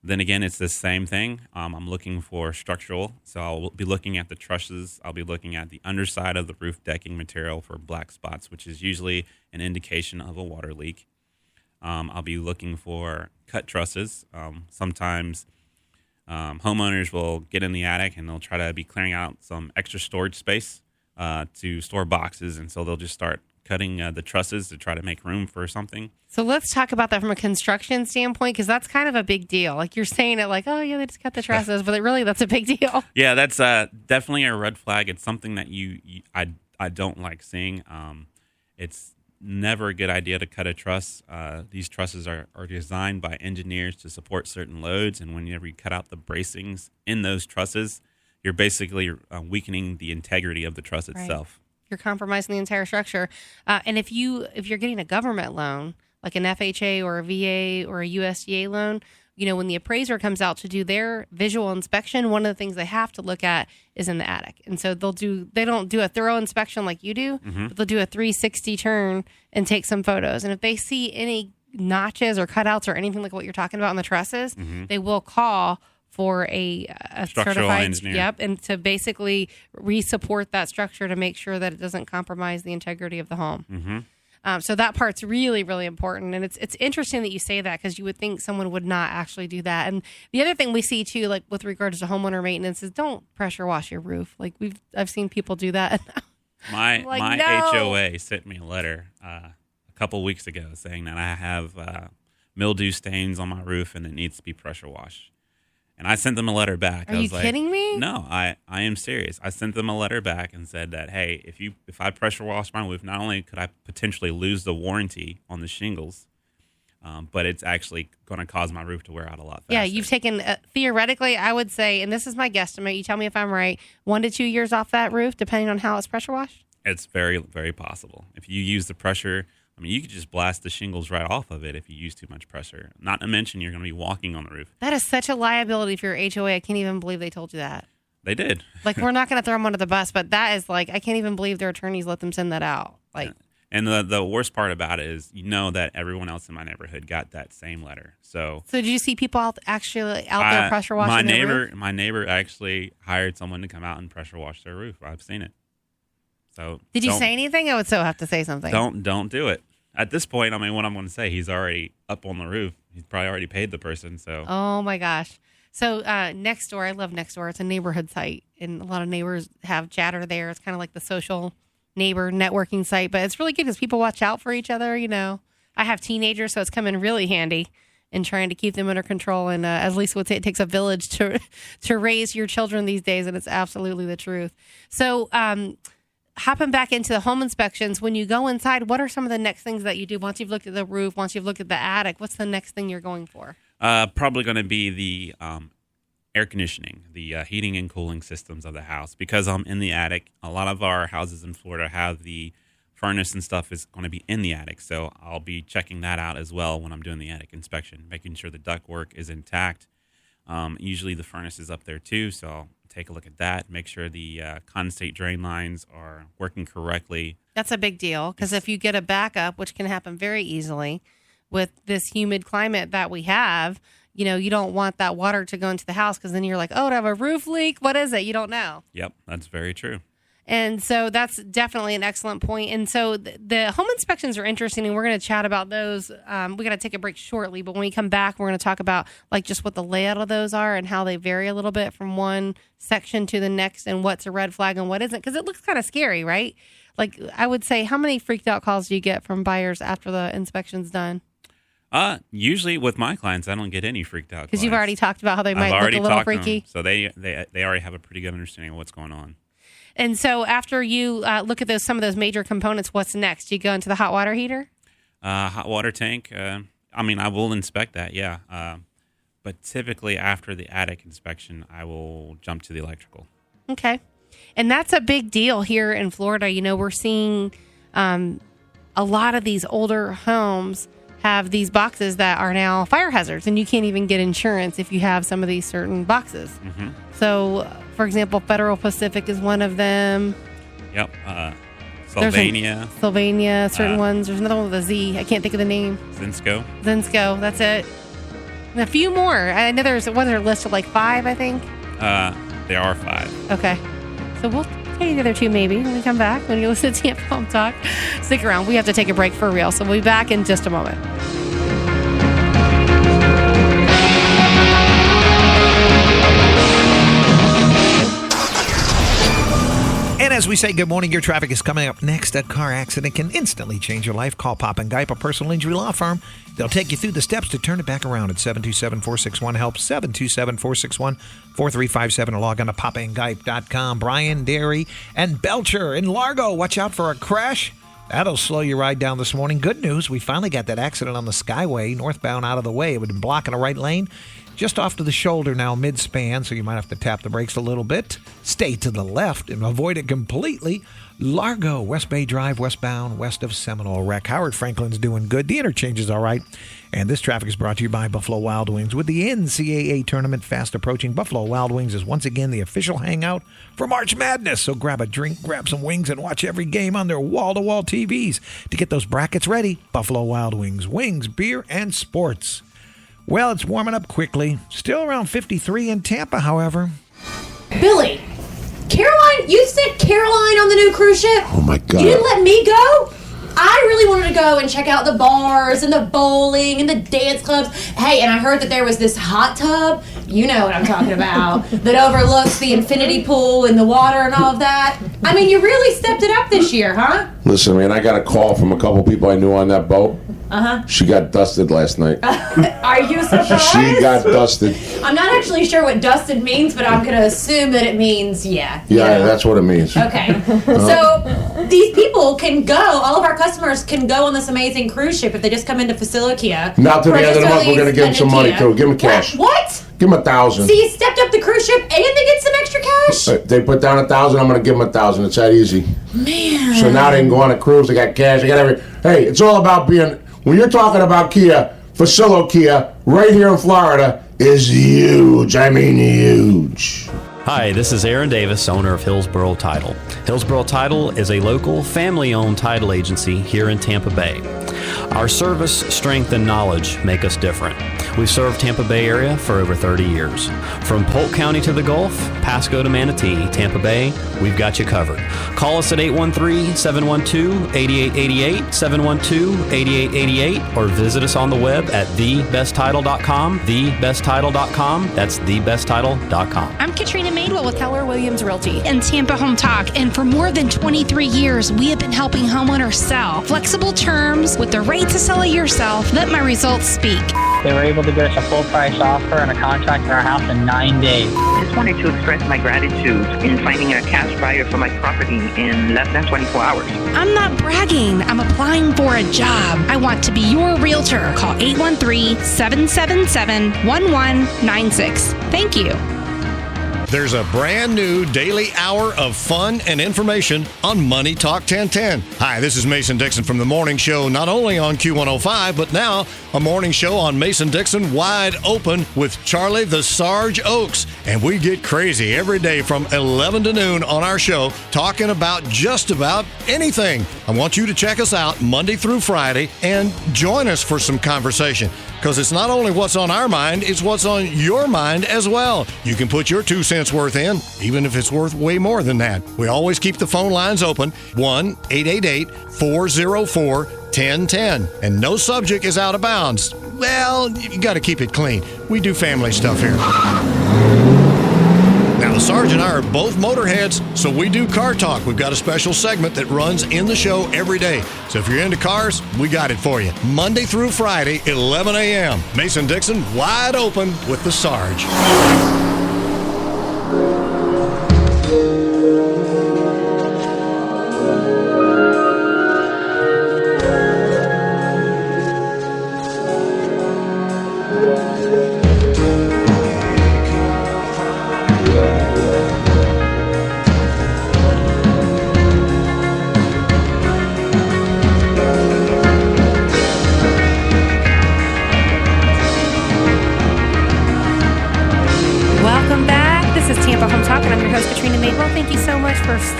Speaker 20: Then again, it's the same thing. I'm looking for structural, so I'll be looking at the trusses. I'll be looking at the underside of the roof decking material for black spots, which is usually an indication of a water leak. I'll be looking for cut trusses. Sometimes homeowners will get in the attic and they'll try to be clearing out some extra storage space to store boxes, and so they'll just start cutting the trusses to try to make room for something.
Speaker 19: So let's talk about that from a construction standpoint, because that's kind of a big deal. Like you're saying it like, oh, yeah, they just cut the trusses, but really that's a big deal.
Speaker 20: Yeah, that's definitely a red flag. It's something that I don't like seeing. It's never a good idea to cut a truss. These trusses are designed by engineers to support certain loads, and whenever you cut out the bracings in those trusses, you're basically weakening the integrity of the truss itself.
Speaker 19: You're compromising the entire structure. And if you're getting a government loan, like an FHA or a VA or a USDA loan, when the appraiser comes out to do their visual inspection, one of the things they have to look at is in the attic. And so they don't do a thorough inspection like you do, but they'll do a 360 turn and take some photos. And if they see any notches or cutouts or anything like what you're talking about on the trusses, they will call for a
Speaker 20: structural
Speaker 19: certified
Speaker 20: engineer.
Speaker 19: Yep, and to basically re-support that structure to make sure that it doesn't compromise the integrity of the home. So that part's really, really important. And it's interesting that you say that, because you would think someone would not actually do that. And the other thing we see too, like with regards to homeowner maintenance, is don't pressure wash your roof. Like I've seen people do that.
Speaker 20: My
Speaker 19: no.
Speaker 20: HOA sent me a letter a couple weeks ago saying that I have mildew stains on my roof and it needs to be pressure washed. And I sent them a letter back.
Speaker 19: Are you kidding me?
Speaker 20: No, I am serious. I sent them a letter back and said that, hey, if I pressure wash my roof, not only could I potentially lose the warranty on the shingles, but it's actually going to cause my roof to wear out a lot faster.
Speaker 19: Yeah, you've taken, theoretically, I would say, and this is my guesstimate, you tell me if I'm right, 1 to 2 years off that roof, depending on how it's pressure washed?
Speaker 20: It's very, very possible. If you use the pressure, you could just blast the shingles right off of it if you use too much pressure. Not to mention you're going to be walking on the roof.
Speaker 19: That is such a liability for your HOA. I can't even believe they told you that.
Speaker 20: They did.
Speaker 19: Like, we're not going to throw them under the bus, but that is like, I can't even believe their attorneys let them send that out. Like,
Speaker 20: and the worst part about it is, that everyone else in my neighborhood got that same letter. So
Speaker 19: did you see people actually out there pressure washing their roof?
Speaker 20: My neighbor actually hired someone to come out and pressure wash their roof. I've seen it. So
Speaker 19: did you say anything? I would so have to say something.
Speaker 20: Don't do it. At this point, what I'm going to say, he's already up on the roof. He's probably already paid the person. So.
Speaker 19: Oh my gosh. So Nextdoor, I love Nextdoor. It's a neighborhood site, and a lot of neighbors have chatter there. It's kind of like the social neighbor networking site, but it's really good because people watch out for each other. I have teenagers, so it's come in really handy in trying to keep them under control. And as Lisa would say, it takes a village to raise your children these days, and it's absolutely the truth. So. Hopping back into the home inspections, when you go inside, what are some of the next things that you do once you've looked at the roof, once you've looked at the attic? What's the next thing you're going for?
Speaker 20: Probably going to be the air conditioning, the heating and cooling systems of the house. Because I'm in the attic, a lot of our houses in Florida have the furnace and stuff is going to be in the attic. So I'll be checking that out as well when I'm doing the attic inspection, making sure the ductwork is intact. Usually the furnace is up there too, so I'll take a look at that, make sure the condensate drain lines are working correctly.
Speaker 19: That's a big deal, because if you get a backup, which can happen very easily with this humid climate that we have, you don't want that water to go into the house, because then you're like, oh, do I have a roof leak? What is it? You don't know.
Speaker 20: Yep, that's very true.
Speaker 19: And so that's definitely an excellent point. And so the home inspections are interesting, and we're going to chat about those. We got to take a break shortly, but when we come back, we're going to talk about just what the layout of those are and how they vary a little bit from one section to the next, and what's a red flag and what isn't, because it looks kind of scary, right? Like, I would say, how many freaked out calls do you get from buyers after the inspection's done?
Speaker 20: Usually with my clients, I don't get any freaked out.
Speaker 19: Because you've already talked about how they might look a little freaky.
Speaker 20: So they already have a pretty good understanding of what's going on.
Speaker 19: And so after you look at some of those major components, what's next? Do you go into the hot water heater?
Speaker 20: Hot water tank. I will inspect that, yeah. But typically after the attic inspection, I will jump to the electrical.
Speaker 19: Okay. And that's a big deal here in Florida. We're seeing a lot of these older homes have these boxes that are now fire hazards, and you can't even get insurance if you have some of these certain boxes.
Speaker 20: Mm-hmm.
Speaker 19: So, for example, Federal Pacific is one of them.
Speaker 20: Yep. Sylvania.
Speaker 19: Sylvania, certain ones. There's another one with a Z. I can't think of the name.
Speaker 20: Zinsco.
Speaker 19: That's it. And a few more. I know there's a list of like 5, I think.
Speaker 20: There are 5.
Speaker 19: Okay. So we'll tell you the other 2 maybe when we come back, when you listen to Tampa Home Talk. Stick around. We have to take a break for real. So we'll be back in just a moment.
Speaker 13: And as we say good morning, your traffic is coming up next. A car accident can instantly change your life. Call Pop and Guype, a personal injury law firm. They'll take you through the steps to turn it back around at 727-461-HELP, 727-461-4357, or log on to popandguype.com. Brian, Derry, and Belcher in Largo. Watch out for a crash. That'll slow your ride down this morning. Good news, we finally got that accident on the Skyway, northbound, out of the way. It would have been blocking a right lane. Just off to the shoulder now, mid-span, so you might have to tap the brakes a little bit. Stay to the left and avoid it completely. Largo, West Bay Drive, westbound, west of Seminole Wreck. Howard Franklin's doing good. The interchange is all right. And this traffic is brought to you by Buffalo Wild Wings. With the NCAA tournament fast approaching, Buffalo Wild Wings is once again the official hangout for March Madness. So grab a drink, grab some wings, and watch every game on their wall-to-wall TVs. To get those brackets ready, Buffalo Wild Wings. Wings, beer, and sports. Well, it's warming up quickly. Still around 53 in Tampa, however.
Speaker 3: Billy, Caroline, you sent Caroline on the new cruise ship?
Speaker 22: Oh, my God.
Speaker 3: You didn't let me go? I really wanted to go and check out the bars and the bowling and the dance clubs. Hey, and I heard that there was this hot tub, you know what I'm talking about, that overlooks the infinity pool and the water and all of that. I mean, you really stepped it up this year, huh?
Speaker 22: Listen, man, I got a call from a couple people I knew on that boat.
Speaker 3: Uh-huh.
Speaker 22: She got dusted last night.
Speaker 3: Are you surprised?
Speaker 22: She got dusted.
Speaker 3: I'm not actually sure what dusted means, but I'm going to assume that it means, yeah.
Speaker 22: Yeah, that's what it means.
Speaker 3: Okay. So these people can go, all of our customers can go on this amazing cruise ship if they just come into Facilikia.
Speaker 22: Now to the end of the month, we're going to give them some money, too. Give them cash.
Speaker 3: What?
Speaker 22: Give them $1,000.
Speaker 3: So you stepped up the cruise ship and they get some extra cash?
Speaker 22: They put down $1,000, I'm going to give them $1,000. It's that easy.
Speaker 3: Man.
Speaker 22: So now they can go on a cruise. They got cash. They got everything. Hey, it's all about being... When you're talking about Kia, Facilikia, right here in Florida, is huge. I mean huge.
Speaker 23: Hi, this is Aaron Davis, owner of Hillsborough Title. Hillsborough Title is a local, family-owned title agency here in Tampa Bay. Our service, strength, and knowledge make us different. We've served Tampa Bay area for over 30 years. From Polk County to the Gulf, Pasco to Manatee, Tampa Bay, we've got you covered. Call us at 813-712-8888, 712-8888, or visit us on the web at thebesttitle.com, thebesttitle.com. That's thebesttitle.com.
Speaker 24: I'm Katrina Madewell with Keller Williams Realty and Tampa Home Talk, and for more than 23 years, we have been helping homeowners sell. Flexible terms with the rate to sell it yourself. Let my results speak.
Speaker 25: They were able to get us a full price offer and a contract in our house in 9 days.
Speaker 26: I just wanted to express my gratitude in finding a cash buyer for my property in less than 24 hours.
Speaker 24: I'm not bragging. I'm applying for a job. I want to be your realtor. Call 813-777-1196. Thank you.
Speaker 27: There's a brand new daily hour of fun and information on Money Talk 1010. Hi, this is Mason Dixon from the morning show, not only on Q105, but now a morning show on Mason Dixon Wide Open with Charlie the Sarge Oaks. And we get crazy every day from 11 to noon on our show, talking about just about anything. I want you to check us out Monday through Friday and join us for some conversation. Because it's not only what's on our mind, it's what's on your mind as well. You can put your 2 cents worth in, even if it's worth way more than that. We always keep the phone lines open, 1-888-404-1010. And no subject is out of bounds. Well, you got to keep it clean. We do family stuff here. Now, the Sarge and I are both motorheads, so we do car talk. We've got a special segment that runs in the show every day. So if you're into cars, we got it for you. Monday through Friday, 11 a.m. Mason Dixon, Wide Open with the Sarge.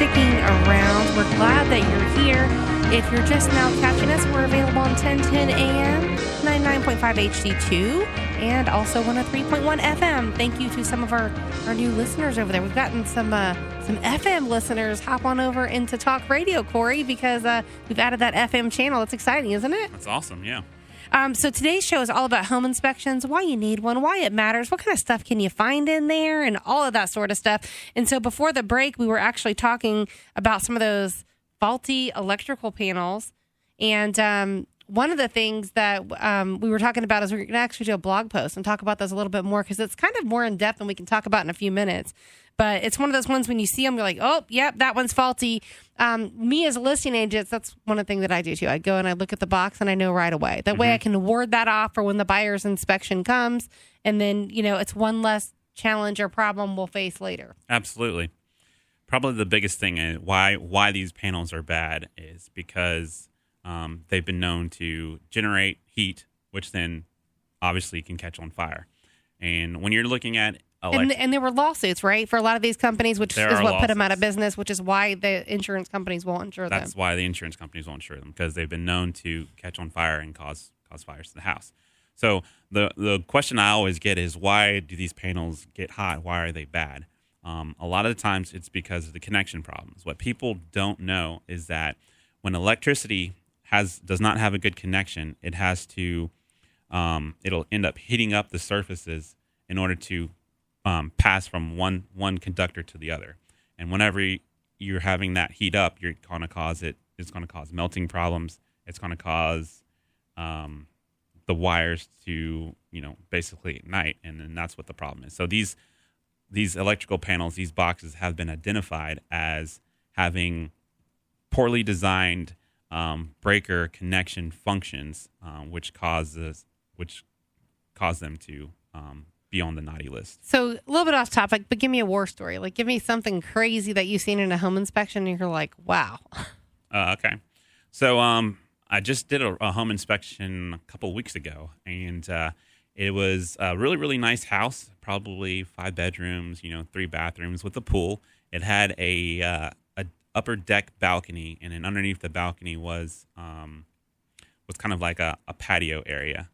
Speaker 19: sticking around. We're glad that you're here. If you're just now catching us, we're available on 1010 AM, 99.5 HD2, and also 103.1 FM. Thank you to some of our new listeners over there. We've gotten some FM listeners hop on over into Talk Radio, Corey, because we've added that FM channel. It's exciting, isn't it?
Speaker 20: That's awesome, yeah.
Speaker 19: So today's show is all about home inspections, why you need one, why it matters, what kind of stuff can you find in there, and all of that sort of stuff. And so before the break, we were actually talking about some of those faulty electrical panels. And one of the things that we were talking about is we're going to actually do a blog post and talk about those a little bit more because it's kind of more in depth than we can talk about in a few minutes. But it's one of those ones when you see them, you're like, oh, yep, that one's faulty. Me as a listing agent, that's one of the things that I do too. I go and I look at the box and I know right away. That way I can ward that off for when the buyer's inspection comes. And then, it's one less challenge or problem we'll face later.
Speaker 20: Absolutely. Probably the biggest thing is why these panels are bad is because they've been known to generate heat, which then obviously can catch on fire. And when you're looking at
Speaker 19: and there were lawsuits, right, for a lot of these companies, which is what put them out of business, which is why the insurance companies won't insure them.
Speaker 20: That's why the insurance companies won't insure them, because they've been known to catch on fire and cause fires to the house. So the question I always get is, why do these panels get hot? Why are they bad? A lot of the times it's because of the connection problems. What people don't know is that when electricity does not have a good connection, it has to it'll end up heating up the surfaces in order to pass from one conductor to the other. And whenever you're having that heat up, you're going to cause it's going to cause melting problems. It's going to cause the wires to basically ignite, and then that's what the problem is. So these electrical panels, these boxes, have been identified as having poorly designed breaker connection functions, which cause them to be on the naughty list.
Speaker 19: So a little bit off topic, but give me a war story. Like, give me something crazy that you've seen in a home inspection, and you're like, wow.
Speaker 20: Okay. So I just did a home inspection a couple weeks ago, and it was a really, really nice house, probably 5 bedrooms, 3 bathrooms with a pool. It had a upper deck balcony, and then underneath the balcony was kind of like a patio area.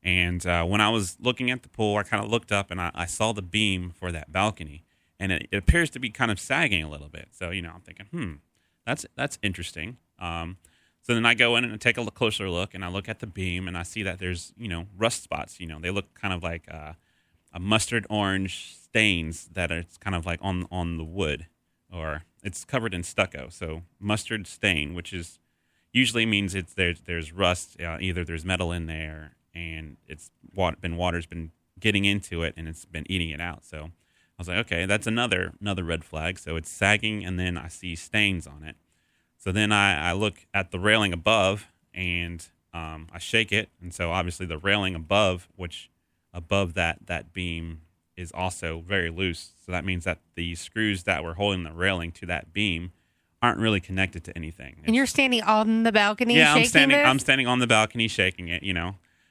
Speaker 20: And when I was looking at the pool, I kind of looked up and I saw the beam for that balcony, and it appears to be kind of sagging a little bit. So I'm thinking, that's interesting. So then I go in and take a closer look, and I look at the beam, and I see that there's, rust spots. They look kind of like a mustard orange stains that are kind of like on the wood, or it's covered in stucco. So mustard stain, which is usually means there's rust. Either there's metal in there, and water's been getting into it, and it's been eating it out. So I was like, okay, that's another red flag. So it's sagging, and then I see stains on it. So then I look at the railing above, and I shake it. And so obviously the railing above that beam is also very loose. So that means that the screws that were holding the railing to that beam aren't really connected to anything.
Speaker 19: And you're standing on the balcony
Speaker 20: shaking
Speaker 19: this?
Speaker 20: I'm standing on the balcony shaking it,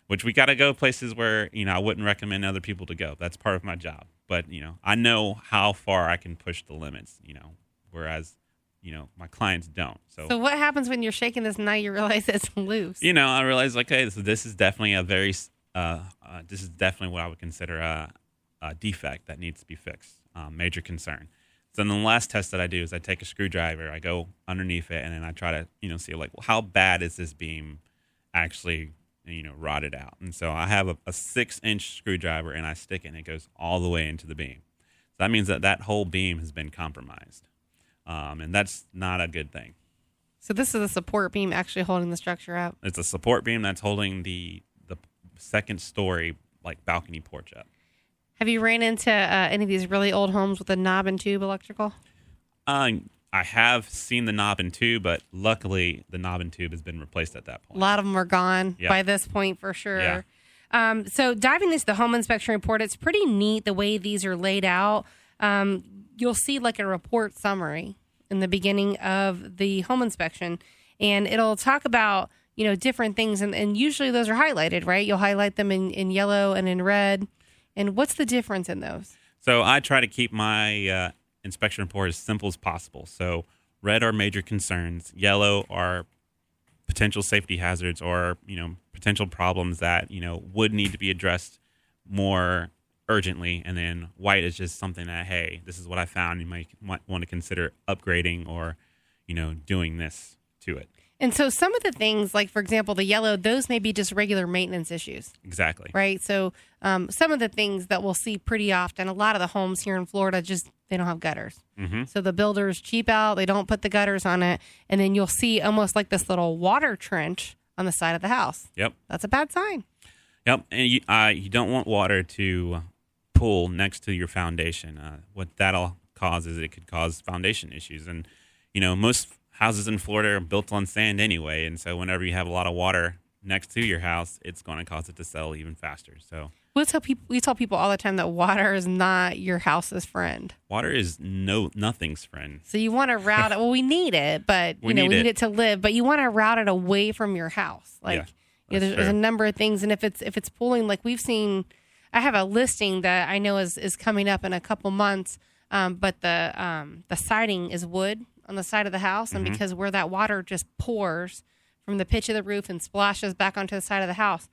Speaker 20: which we got to go places where, I wouldn't recommend other people to go. That's part of my job. But, I know how far I can push the limits, whereas my clients don't. So
Speaker 19: what happens when you're shaking this and now you realize it's loose?
Speaker 20: I realize, okay, so this is definitely this is definitely what I would consider a defect that needs to be fixed, major concern. So then the last test that I do is I take a screwdriver, I go underneath it, and then I try to, see like, well, how bad is this beam actually, rotted out? And so I have a 6-inch screwdriver, and I stick it, and it goes all the way into the beam. So that means that whole beam has been compromised. And that's not a good thing.
Speaker 19: So this is a support beam actually holding the structure up.
Speaker 20: It's a support beam that's holding the second story, like, balcony porch up.
Speaker 19: Have you ran into any of these really old homes with a knob and tube electrical?
Speaker 20: I have seen the knob and tube, but luckily the knob and tube has been replaced at that point.
Speaker 19: A lot of them are gone by this point for sure. Yeah. So diving into the home inspection report, it's pretty neat the way these are laid out. You'll see like a report summary in the beginning of the home inspection, and it'll talk about, different things. And usually those are highlighted, right? You'll highlight them in yellow and in red. And what's the difference in those?
Speaker 20: So I try to keep my inspection report as simple as possible. So red are major concerns, yellow are potential safety hazards or, potential problems that, would need to be addressed more urgently. And then white is just something that, hey, this is what I found. You might want to consider upgrading or, doing this to it.
Speaker 19: And so some of the things, like, for example, the yellow, those may be just regular maintenance issues.
Speaker 20: Exactly.
Speaker 19: Right? So some of the things that we'll see pretty often, a lot of the homes here in Florida, they don't have gutters.
Speaker 20: Mm-hmm.
Speaker 19: So the builders cheap out. They don't put the gutters on it. And then you'll see almost like this little water trench on the side of the house.
Speaker 20: Yep.
Speaker 19: That's a bad sign.
Speaker 20: Yep. And you don't want water to pool next to your foundation. What that'll cause is it could cause foundation issues. And, most houses in Florida are built on sand anyway. And so whenever you have a lot of water next to your house, it's going to cause it to settle even faster. So
Speaker 19: we tell people all the time that water is not your house's friend.
Speaker 20: Water is nothing's friend.
Speaker 19: So you want to route it. Well, we need it, but we need it to live. But you want to route it away from your house. Like, there's a number of things, and if it's pooling, like we've seen, I have a listing that I know is coming up in a couple months. But the siding is wood on the side of the house, and because where that water just pours from the pitch of the roof and splashes back onto the side of the house,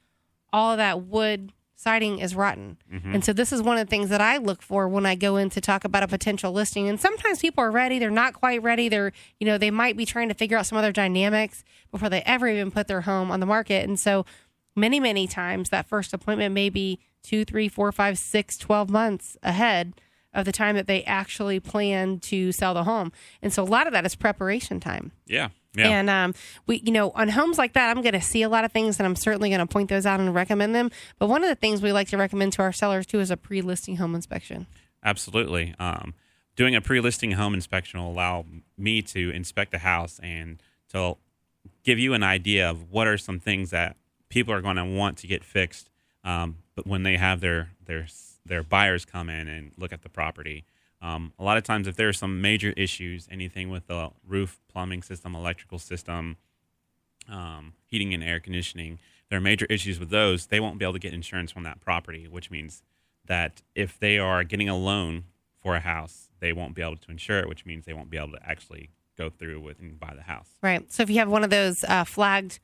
Speaker 19: all of that wood siding is rotten. And so this is one of the things that I look for when I go in to talk about a potential listing. And sometimes people are ready. They're not quite ready. They might be trying to figure out some other dynamics before they ever even put their home on the market. And so many, many times that first appointment may be 2, 3, 4, 5, 6, 12 months ahead of the time that they actually plan to sell the home. And so a lot of that is preparation time.
Speaker 20: Yeah.
Speaker 19: And we, on homes like that, I'm going to see a lot of things, and I'm certainly going to point those out and recommend them. But one of the things we like to recommend to our sellers too is a pre-listing home inspection.
Speaker 20: Absolutely. Doing a pre-listing home inspection will allow me to inspect the house and to give you an idea of what are some things that people are going to want to get fixed. But when they have their buyers come in and look at the property. A lot of times if there are some major issues, anything with the roof, plumbing system, electrical system, heating and air conditioning, there are major issues with those, they won't be able to get insurance on that property, which means that if they are getting a loan for a house, they won't be able to insure it, which means they won't be able to actually go through with and buy the house.
Speaker 19: Right. So if you have one of those flagged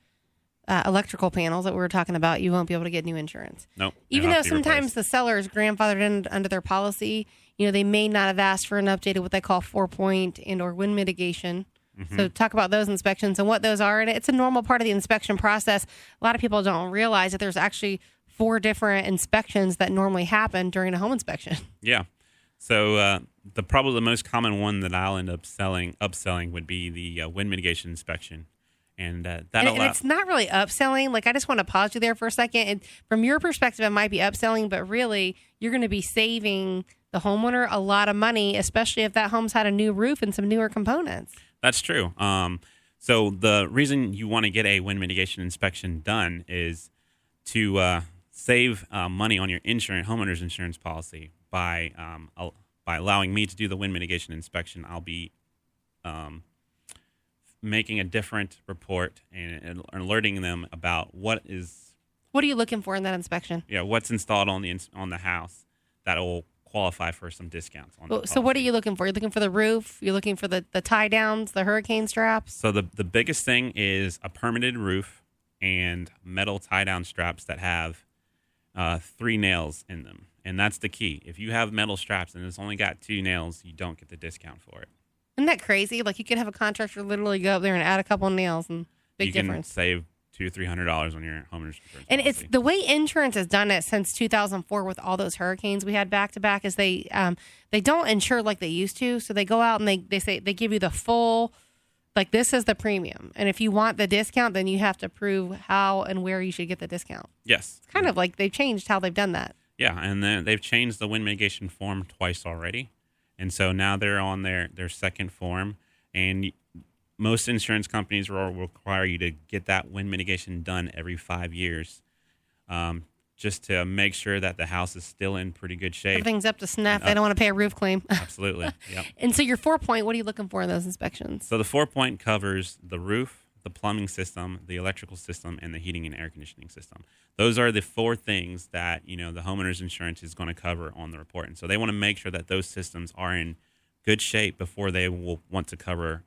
Speaker 19: electrical panels that we were talking about, you won't be able to get new insurance.
Speaker 20: Nope.
Speaker 19: Even though sometimes the seller is grandfathered in under their policy, they may not have asked for an updated what they call 4-point and or wind mitigation. So talk about those inspections and what those are. And it's a normal part of the inspection process. A lot of people don't realize that there's actually 4 different inspections that normally happen during a home inspection.
Speaker 20: Yeah. So probably the most common one that I'll end up upselling would be the wind mitigation inspection. And and
Speaker 19: it's not really upselling. Like, I just want to pause you there for a second. And from your perspective, it might be upselling, but really, you're going to be saving the homeowner a lot of money, especially if that home's had a new roof and some newer components.
Speaker 20: That's true. So the reason you want to get a wind mitigation inspection done is to save money on your homeowner's insurance policy by allowing me to do the wind mitigation inspection. I'll be making a different report and alerting them about what are you looking for in that inspection? Yeah, what's installed on the house that will qualify for some discounts on the
Speaker 19: So what are you looking for? You're looking for the roof? You're looking for the tie downs, the hurricane straps?
Speaker 20: So the biggest thing is a permanent roof and metal tie down straps that have 3 nails in them. And that's the key. If you have metal straps and it's only got 2 nails, you don't get the discount for it.
Speaker 19: Isn't that crazy? Like, you could have a contractor literally go up there and add a couple of nails, and big difference.
Speaker 20: You can save $200-$300 on your homeowner's insurance
Speaker 19: and
Speaker 20: policy.
Speaker 19: It's the way insurance has done it since 2004 with all those hurricanes we had back to back is they don't insure like they used to. So they go out and they say they give you the full, like, this is the premium. And if you want the discount, then you have to prove how and where you should get the discount.
Speaker 20: Yes.
Speaker 19: It's kind of like they've changed how they've done that.
Speaker 20: Yeah, and then they've changed the wind mitigation form twice already. And so now they're on their second form, and most insurance companies will require you to get that wind mitigation done every 5 years, just to make sure that the house is still in pretty good shape.
Speaker 19: Everything's up to snuff. They don't want to pay a roof claim.
Speaker 20: Absolutely. Yep.
Speaker 19: And so your 4-point, what are you looking for in those inspections?
Speaker 20: So the 4-point covers the roof, the plumbing system, the electrical system, and the heating and air conditioning system. Those are the 4 things that, the homeowner's insurance is going to cover on the report. And so they want to make sure that those systems are in good shape before they will want to cover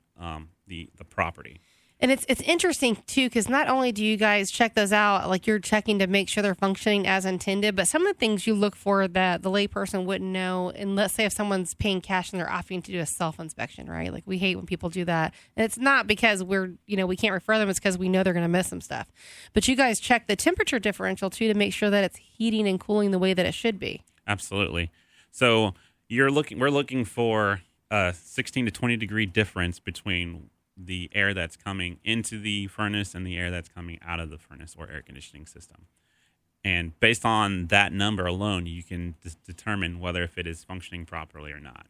Speaker 20: the property.
Speaker 19: And it's interesting, too, because not only do you guys check those out, like you're checking to make sure they're functioning as intended, but some of the things you look for that the layperson wouldn't know, and let's say if someone's paying cash and they're opting to do a self-inspection, right? Like we hate when people do that. And it's not because we can't refer them, it's because we know they're going to miss some stuff. But you guys check the temperature differential, too, to make sure that it's heating and cooling the way that it should be.
Speaker 20: Absolutely. So we're looking for a 16 to 20 degree difference between the air that's coming into the furnace and the air that's coming out of the furnace or air conditioning system. And based on that number alone, you can determine whether if it is functioning properly or not.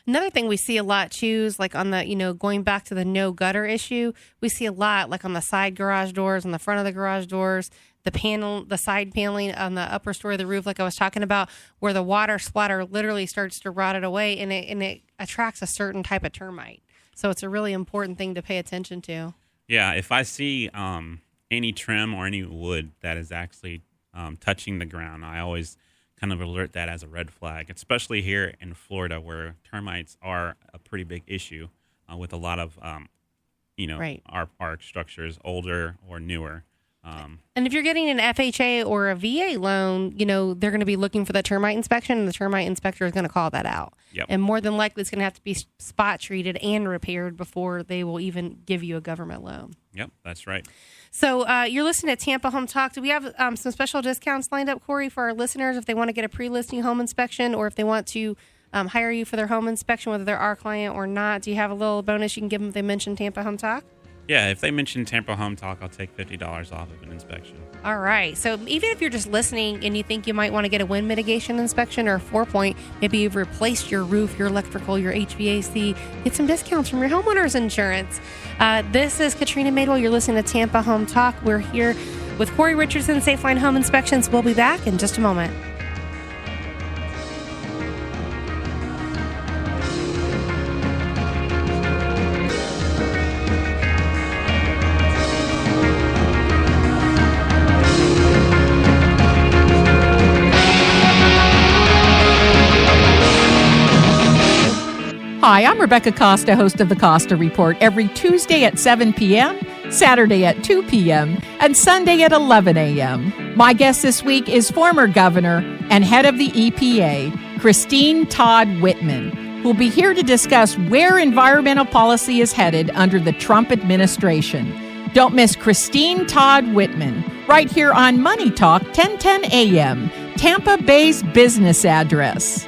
Speaker 19: Another thing we see a lot too is like on the, going back to the no gutter issue, we see a lot like on the side garage doors, on the front of the garage doors, the side paneling on the upper story of the roof, like I was talking about, where the water splatter literally starts to rot it away, and it attracts a certain type of termite. So it's a really important thing to pay attention to.
Speaker 20: Yeah, if I see any trim or any wood that is actually touching the ground, I always kind of alert that as a red flag, especially here in Florida where termites are a pretty big issue with a lot of,
Speaker 19: right.
Speaker 20: our structures, older or newer.
Speaker 19: And if you're getting an FHA or a VA loan, they're going to be looking for the termite inspection, and the termite inspector is going to call that out.
Speaker 20: Yep.
Speaker 19: And more than likely, it's going to have to be spot treated and repaired before they will even give you a government loan.
Speaker 20: Yep, that's right.
Speaker 19: So you're listening to Tampa Home Talk. Do we have some special discounts lined up, Corey, for our listeners if they want to get a pre-listing home inspection, or if they want to hire you for their home inspection, whether they're our client or not? Do you have a little bonus you can give them if they mention Tampa Home Talk?
Speaker 20: Yeah, if they mention Tampa Home Talk, I'll take $50 off of an inspection.
Speaker 19: All right. So even if you're just listening and you think you might want to get a wind mitigation inspection or a 4-point, maybe you've replaced your roof, your electrical, your HVAC, get some discounts from your homeowner's insurance. This is Katrina Madewell. You're listening to Tampa Home Talk. We're here with Corey Richardson, Safeline Home Inspections. We'll be back in just a moment.
Speaker 2: Hi, I'm Rebecca Costa, host of The Costa Report, every Tuesday at 7 p.m., Saturday at 2 p.m., and Sunday at 11 a.m. My guest this week is former governor and head of the EPA, Christine Todd Whitman, who will be here to discuss where environmental policy is headed under the Trump administration. Don't miss Christine Todd Whitman, right here on Money Talk 1010 a.m., Tampa Bay's business address.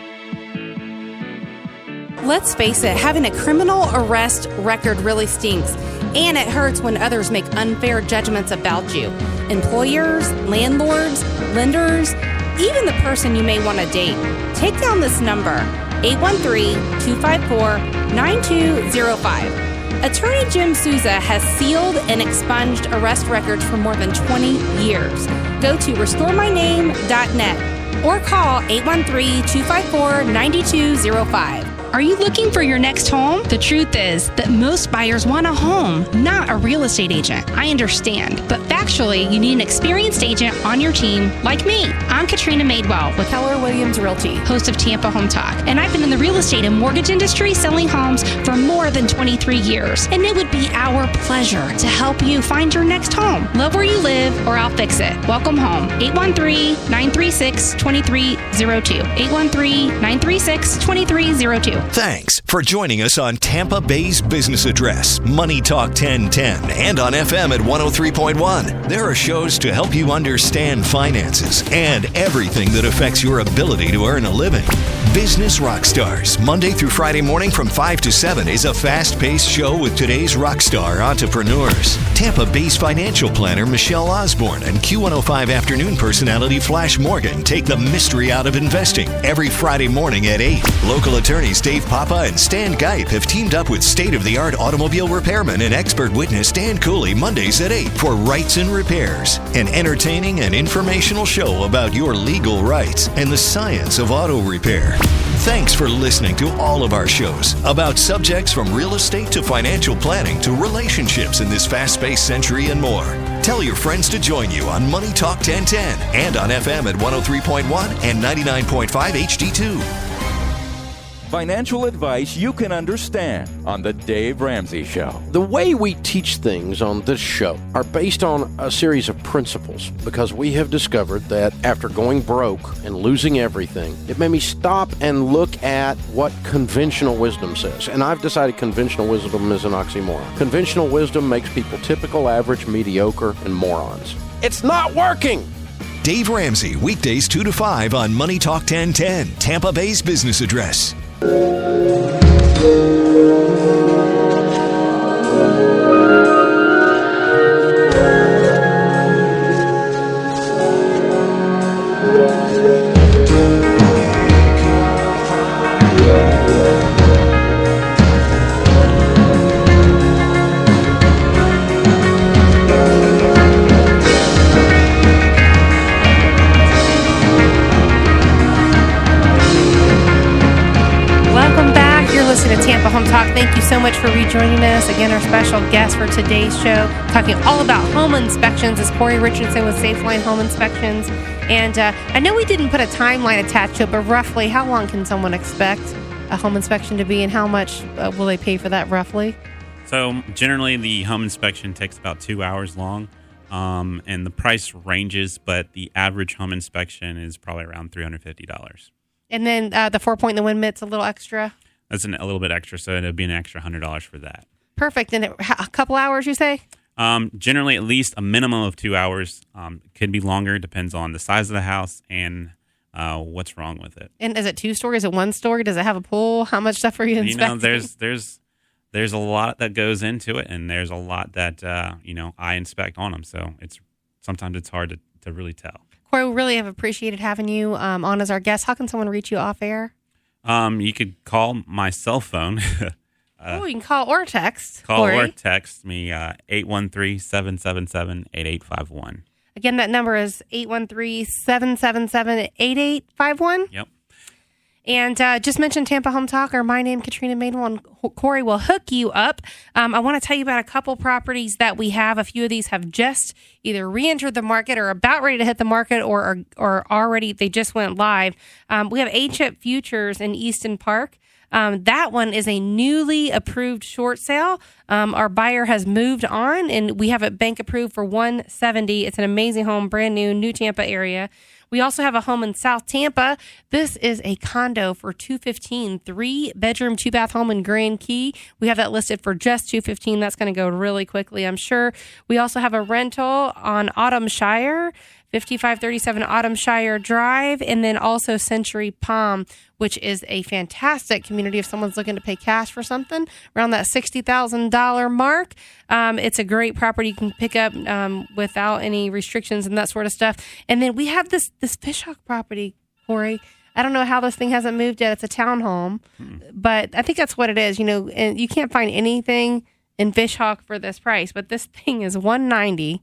Speaker 19: Let's face it, having a criminal arrest record really stinks, and it hurts when others make unfair judgments about you. Employers, landlords, lenders, even the person you may want to date. Take down this number, 813-254-9205. Attorney Jim Souza has sealed and expunged arrest records for more than 20 years. Go to restoremyname.net or call 813-254-9205.
Speaker 24: Are you looking for your next home? The truth is that most buyers want a home, not a real estate agent. I understand. But factually, you need an experienced agent on your team like me. I'm Katrina Madewell with Keller Williams Realty, host of Tampa Home Talk. And I've been in the real estate and mortgage industry selling homes for more than 23 years. And it would be our pleasure to help you find your next home. Love where you live or I'll fix it. Welcome home. 813-936-2302. 813-936-2302.
Speaker 16: Thanks for joining us on Tampa Bay's Business Address, Money Talk 1010, and on FM at 103.1. There are shows to help you understand finances and everything that affects your ability to earn a living. Business Rockstars, Monday through Friday morning from 5 to 7, is a fast-paced show with today's rockstar entrepreneurs. Tampa Bay's financial planner Michelle Osborne and Q105 afternoon personality Flash Morgan take the mystery out of investing every Friday morning at 8. Local attorneys Dave Papa and Stan Geip have teamed up with state-of-the-art automobile repairman and expert witness Dan Cooley Mondays at 8 for Rights and Repairs, an entertaining and informational show about your legal rights and the science of auto repair. Thanks for listening to all of our shows about subjects from real estate to financial planning to relationships in this fast-paced century and more. Tell your friends to join you on Money Talk 1010 and on FM at 103.1 and 99.5 HD2.
Speaker 14: Financial advice you can understand on The Dave Ramsey Show.
Speaker 15: The way we teach things on this show are based on a series of principles because we have discovered that after going broke and losing everything, it made me stop and look at what conventional wisdom says. And I've decided conventional wisdom is an oxymoron. Conventional wisdom makes people typical, average, mediocre, and morons. It's not working!
Speaker 16: Dave Ramsey, weekdays 2 to 5 on Money Talk 1010, Tampa Bay's business address.
Speaker 19: Tampa Home Talk. Thank you so much for rejoining us. Again, our special guest for today's show, talking all about home inspections, is Corey Richardson with Safeline Home Inspections. And I know we didn't put a timeline attached to it, but roughly, how long can someone expect a home inspection to be, and how much will they pay for that roughly?
Speaker 20: So generally, the home inspection takes about 2 hours long, and the price ranges, but the average home inspection is probably around $350.
Speaker 19: And then the 4-point in the wind mitt's a little extra?
Speaker 20: That's a little bit extra, so it'd be an extra $100 for that.
Speaker 19: Perfect. And a couple hours, you say?
Speaker 20: Generally, at least a minimum of 2 hours. Could be longer, depends on the size of the house and what's wrong with it.
Speaker 19: And is it 2 stories? Is it 1 story? Does it have a pool? How much stuff are you inspecting?
Speaker 20: There's a lot that goes into it, and there's a lot that I inspect on them. So sometimes it's hard to really tell.
Speaker 19: Corey, we really have appreciated having you on as our guest. How can someone reach you off air?
Speaker 20: You could call my cell phone.
Speaker 19: You can call or text.
Speaker 20: Call
Speaker 19: Corey.
Speaker 20: or text me 813-777-8851.
Speaker 19: Again, that number is 813-777-8851.
Speaker 20: Yep.
Speaker 19: And just mention Tampa Home Talk or my name, Katrina Maidwell, and Corey will hook you up. I want to tell you about a couple properties that we have. A few of these have just either re-entered the market or about ready to hit the market or already, they just went live. We have HIP Futures in Easton Park. That one is a newly approved short sale. Our buyer has moved on, and we have it bank approved for $170. It's an amazing home, brand new Tampa area. We also have a home in South Tampa. This is a condo for $215, 3-bedroom, 2-bath home in Grand Key. We have that listed for just $215. That's going to go really quickly, I'm sure. We also have a rental on Autumnshire, 5537 Autumnshire Drive, and then also Century Palm, which is a fantastic community if someone's looking to pay cash for something around that $60,000 mark. It's a great property you can pick up without any restrictions and that sort of stuff. And then we have this Fishhawk property, Corey. I don't know how this thing hasn't moved yet. It's a townhome, but I think that's what it is. And you can't find anything in Fishhawk for this price, but this thing is $190.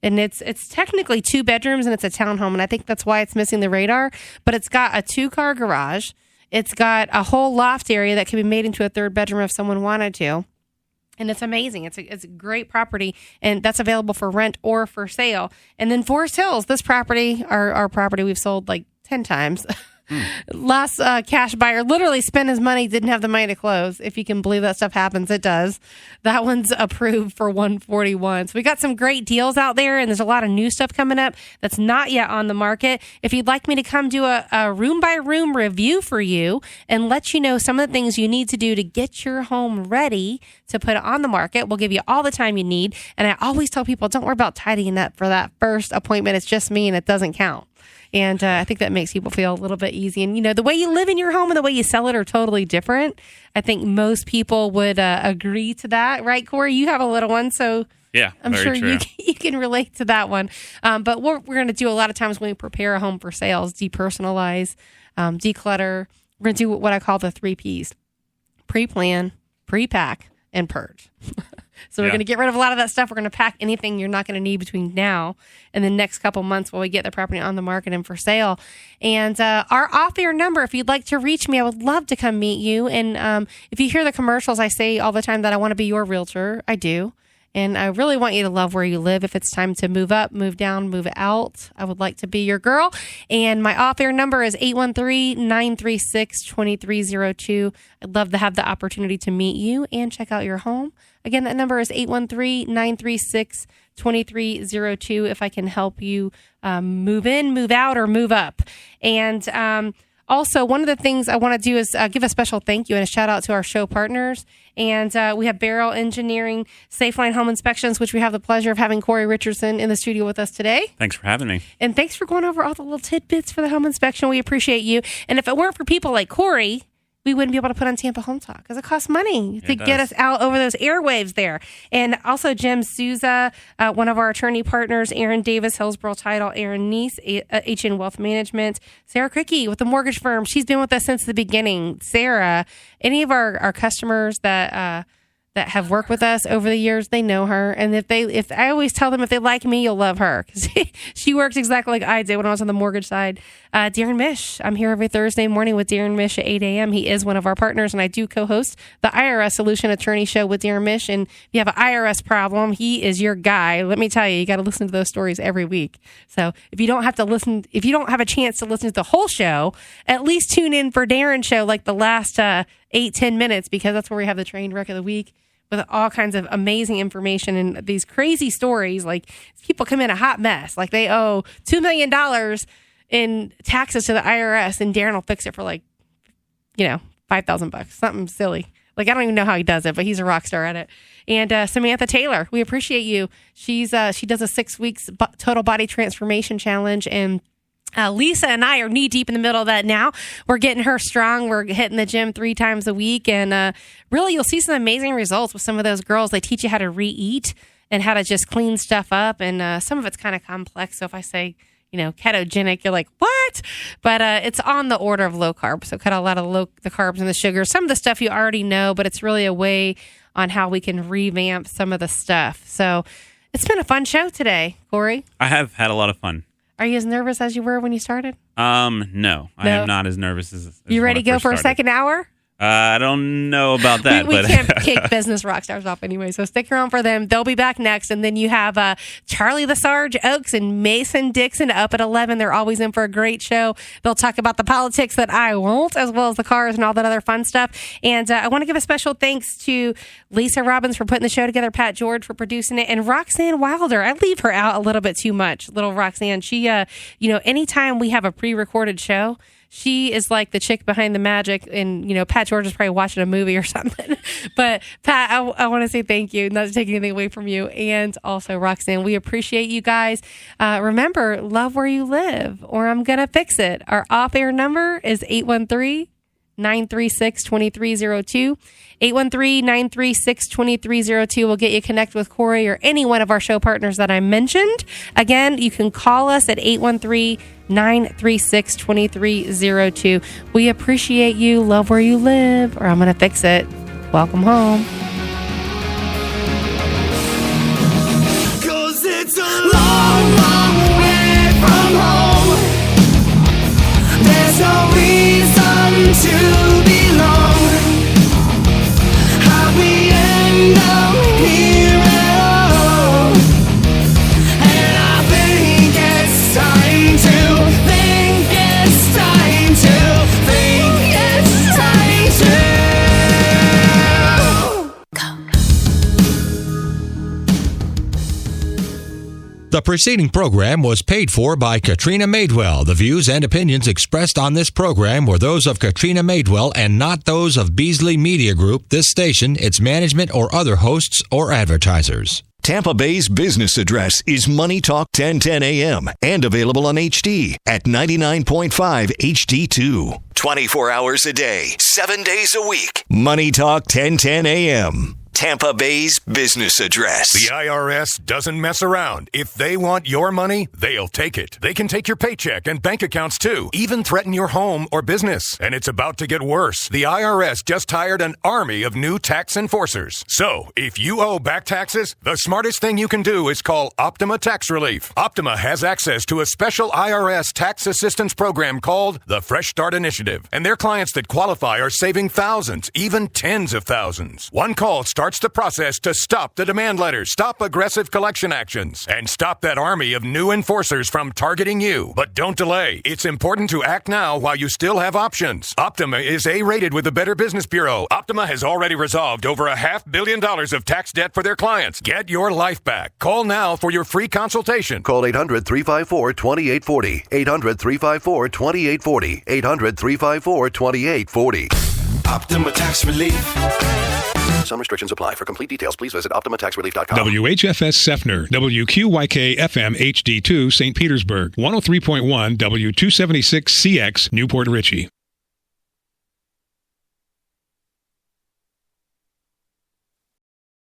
Speaker 19: And it's technically 2 bedrooms and it's a townhome, and I think that's why it's missing the radar. But it's got a 2-car garage. It's got a whole loft area that can be made into a 3rd bedroom if someone wanted to. And it's amazing. It's a great property, and that's available for rent or for sale. And then Forest Hills, this property, our property, we've sold like 10 times. Last cash buyer literally spent his money, didn't have the money to close. If you can believe that stuff happens, it does. That one's approved for $141. So we got some great deals out there, and there's a lot of new stuff coming up that's not yet on the market. If you'd like me to come do a room-by-room review for you and let you know some of the things you need to do to get your home ready to put it on the market, we'll give you all the time you need. And I always tell people, don't worry about tidying up for that first appointment. It's just me, and it doesn't count. And I think that makes people feel a little bit easy. And, the way you live in your home and the way you sell it are totally different. I think most people would agree to that. Right, Corey? You have a little one, so
Speaker 20: yeah,
Speaker 19: I'm
Speaker 20: very
Speaker 19: sure
Speaker 20: true.
Speaker 19: You can relate to that one. But what we're going to do a lot of times when we prepare a home for sales, depersonalize, declutter. We're going to do what I call the 3 Ps. Pre-plan, pre-pack, and purge. So we're going to get rid of a lot of that stuff. We're going to pack anything you're not going to need between now and the next couple months while we get the property on the market and for sale. And our off-air number, if you'd like to reach me, I would love to come meet you. And if you hear the commercials, I say all the time that I want to be your realtor. I do. And I really want you to love where you live. If it's time to move up, move down, move out, I would like to be your girl. And my off-air number is 813-936-2302. I'd love to have the opportunity to meet you and check out your home. Again, that number is 813-936-2302 if I can help you move in, move out, or move up. And also, one of the things I want to do is give a special thank you and a shout out to our show partners. And we have Barrel Engineering, Safeline Home Inspections, which we have the pleasure of having Corey Richardson in the studio with us today.
Speaker 20: Thanks for having me.
Speaker 19: And thanks for going over all the little tidbits for the home inspection. We appreciate you. And if it weren't for people like Corey, we wouldn't be able to put on Tampa Home Talk because it costs money to get us out over those airwaves there. And also Jim Souza, one of our attorney partners, Aaron Davis, Hillsborough Title, Aaron Neese, HN Wealth Management, Sarah Cricky with the mortgage firm. She's been with us since the beginning. Sarah, any of our customers that have worked with us over the years, they know her. And if I always tell them, if they like me, you'll love her because she works exactly like I did when I was on the mortgage side. Darren Mish, I'm here every Thursday morning with Darren Mish at 8 a.m. He is one of our partners, and I do co-host the IRS Solution Attorney Show with Darren Mish. And if you have an IRS problem, he is your guy. Let me tell you, you got to listen to those stories every week. So if you don't have a chance to listen to the whole show, at least tune in for Darren's show, like the last 8-10 minutes, because that's where we have the train wreck of the week, with all kinds of amazing information and these crazy stories. Like, people come in a hot mess. Like, they owe $2 million in taxes to the IRS, and Darren will fix it for $5,000, something silly. Like, I don't even know how he does it, but he's a rock star at it. And Samantha Taylor, we appreciate you. She does a 6 weeks total body transformation challenge, and Lisa and I are knee deep in the middle of that now. We're getting her strong. We're hitting the gym 3 times a week. And really, you'll see some amazing results with some of those girls. They teach you how to re-eat and how to just clean stuff up. And some of it's kind of complex. So if I say, ketogenic, you're like, what? But it's on the order of low carb. So cut out a lot of the carbs and the sugars. Some of the stuff you already know, but it's really a way on how we can revamp some of the stuff. So it's been a fun show today, Corey.
Speaker 20: I have had a lot of fun.
Speaker 19: Are you as nervous as you were when you started?
Speaker 20: No. I am not as nervous as
Speaker 19: you ready to go for a second hour?
Speaker 20: I don't know about that.
Speaker 19: We can't kick business rock stars off anyway, so stick around for them. They'll be back next. And then you have Charlie the Sarge Oaks and Mason Dixon up at 11. They're always in for a great show. They'll talk about the politics that I won't, as well as the cars and all that other fun stuff. And I want to give a special thanks to Lisa Robbins for putting the show together, Pat George for producing it, and Roxanne Wilder. I leave her out a little bit too much, little Roxanne. She, anytime we have a pre-recorded show, she is like the chick behind the magic, and Pat George is probably watching a movie or something. But Pat, I want to say thank you, not to take anything away from you, and also Roxanne. We appreciate you guys. Remember, love where you live, or I'm gonna fix it. Our off-air number is 813-936-2302. 813-936-2302 will get you connected with Corey or any one of our show partners that I mentioned. Again, you can call us at 813-936-2302. We appreciate you. Love where you live, or I'm going to fix it. Welcome home.
Speaker 4: 'Cause it's a long, long way from home. There's no reason to belong. How we end up here at all. And I think it's time to think it's time to think it's time to
Speaker 17: The preceding program was paid for by Katrina Madewell. The views and opinions expressed on this program were those of Katrina Madewell and not those of Beasley Media Group, this station, its management, or other hosts or advertisers.
Speaker 16: Tampa Bay's business address is Money Talk 1010 AM and available on HD at 99.5 HD2. 24 hours a day, 7 days a week. Money Talk 1010 AM. Tampa Bay's business address.
Speaker 5: The IRS doesn't mess around. If they want your money, they'll take it. They can take your paycheck and bank accounts too, even threaten your home or business. And it's about to get worse. The IRS just hired an army of new tax enforcers. So, if you owe back taxes, the smartest thing you can do is call Optima Tax Relief. Optima has access to a special IRS tax assistance program called the Fresh Start Initiative. And their clients that qualify are saving thousands, even tens of thousands. One call starts starts the process to stop the demand letters, stop aggressive collection actions, and stop that army of new enforcers from targeting you. But don't delay. It's important to act now while you still have options. Optima is A-rated with the Better Business Bureau. Optima has already resolved over $500 million of tax debt for their clients. Get your life back. Call now for your free consultation.
Speaker 6: Call 800-354-2840. 800-354-2840. 800-354-2840.
Speaker 4: Optima Tax Relief.
Speaker 6: Some restrictions apply. For complete details, please visit OptimaTaxRelief.com.
Speaker 21: WHFS Sefner, WQYK FM HD2 St. Petersburg, 103.1 W276CX Newport Richey.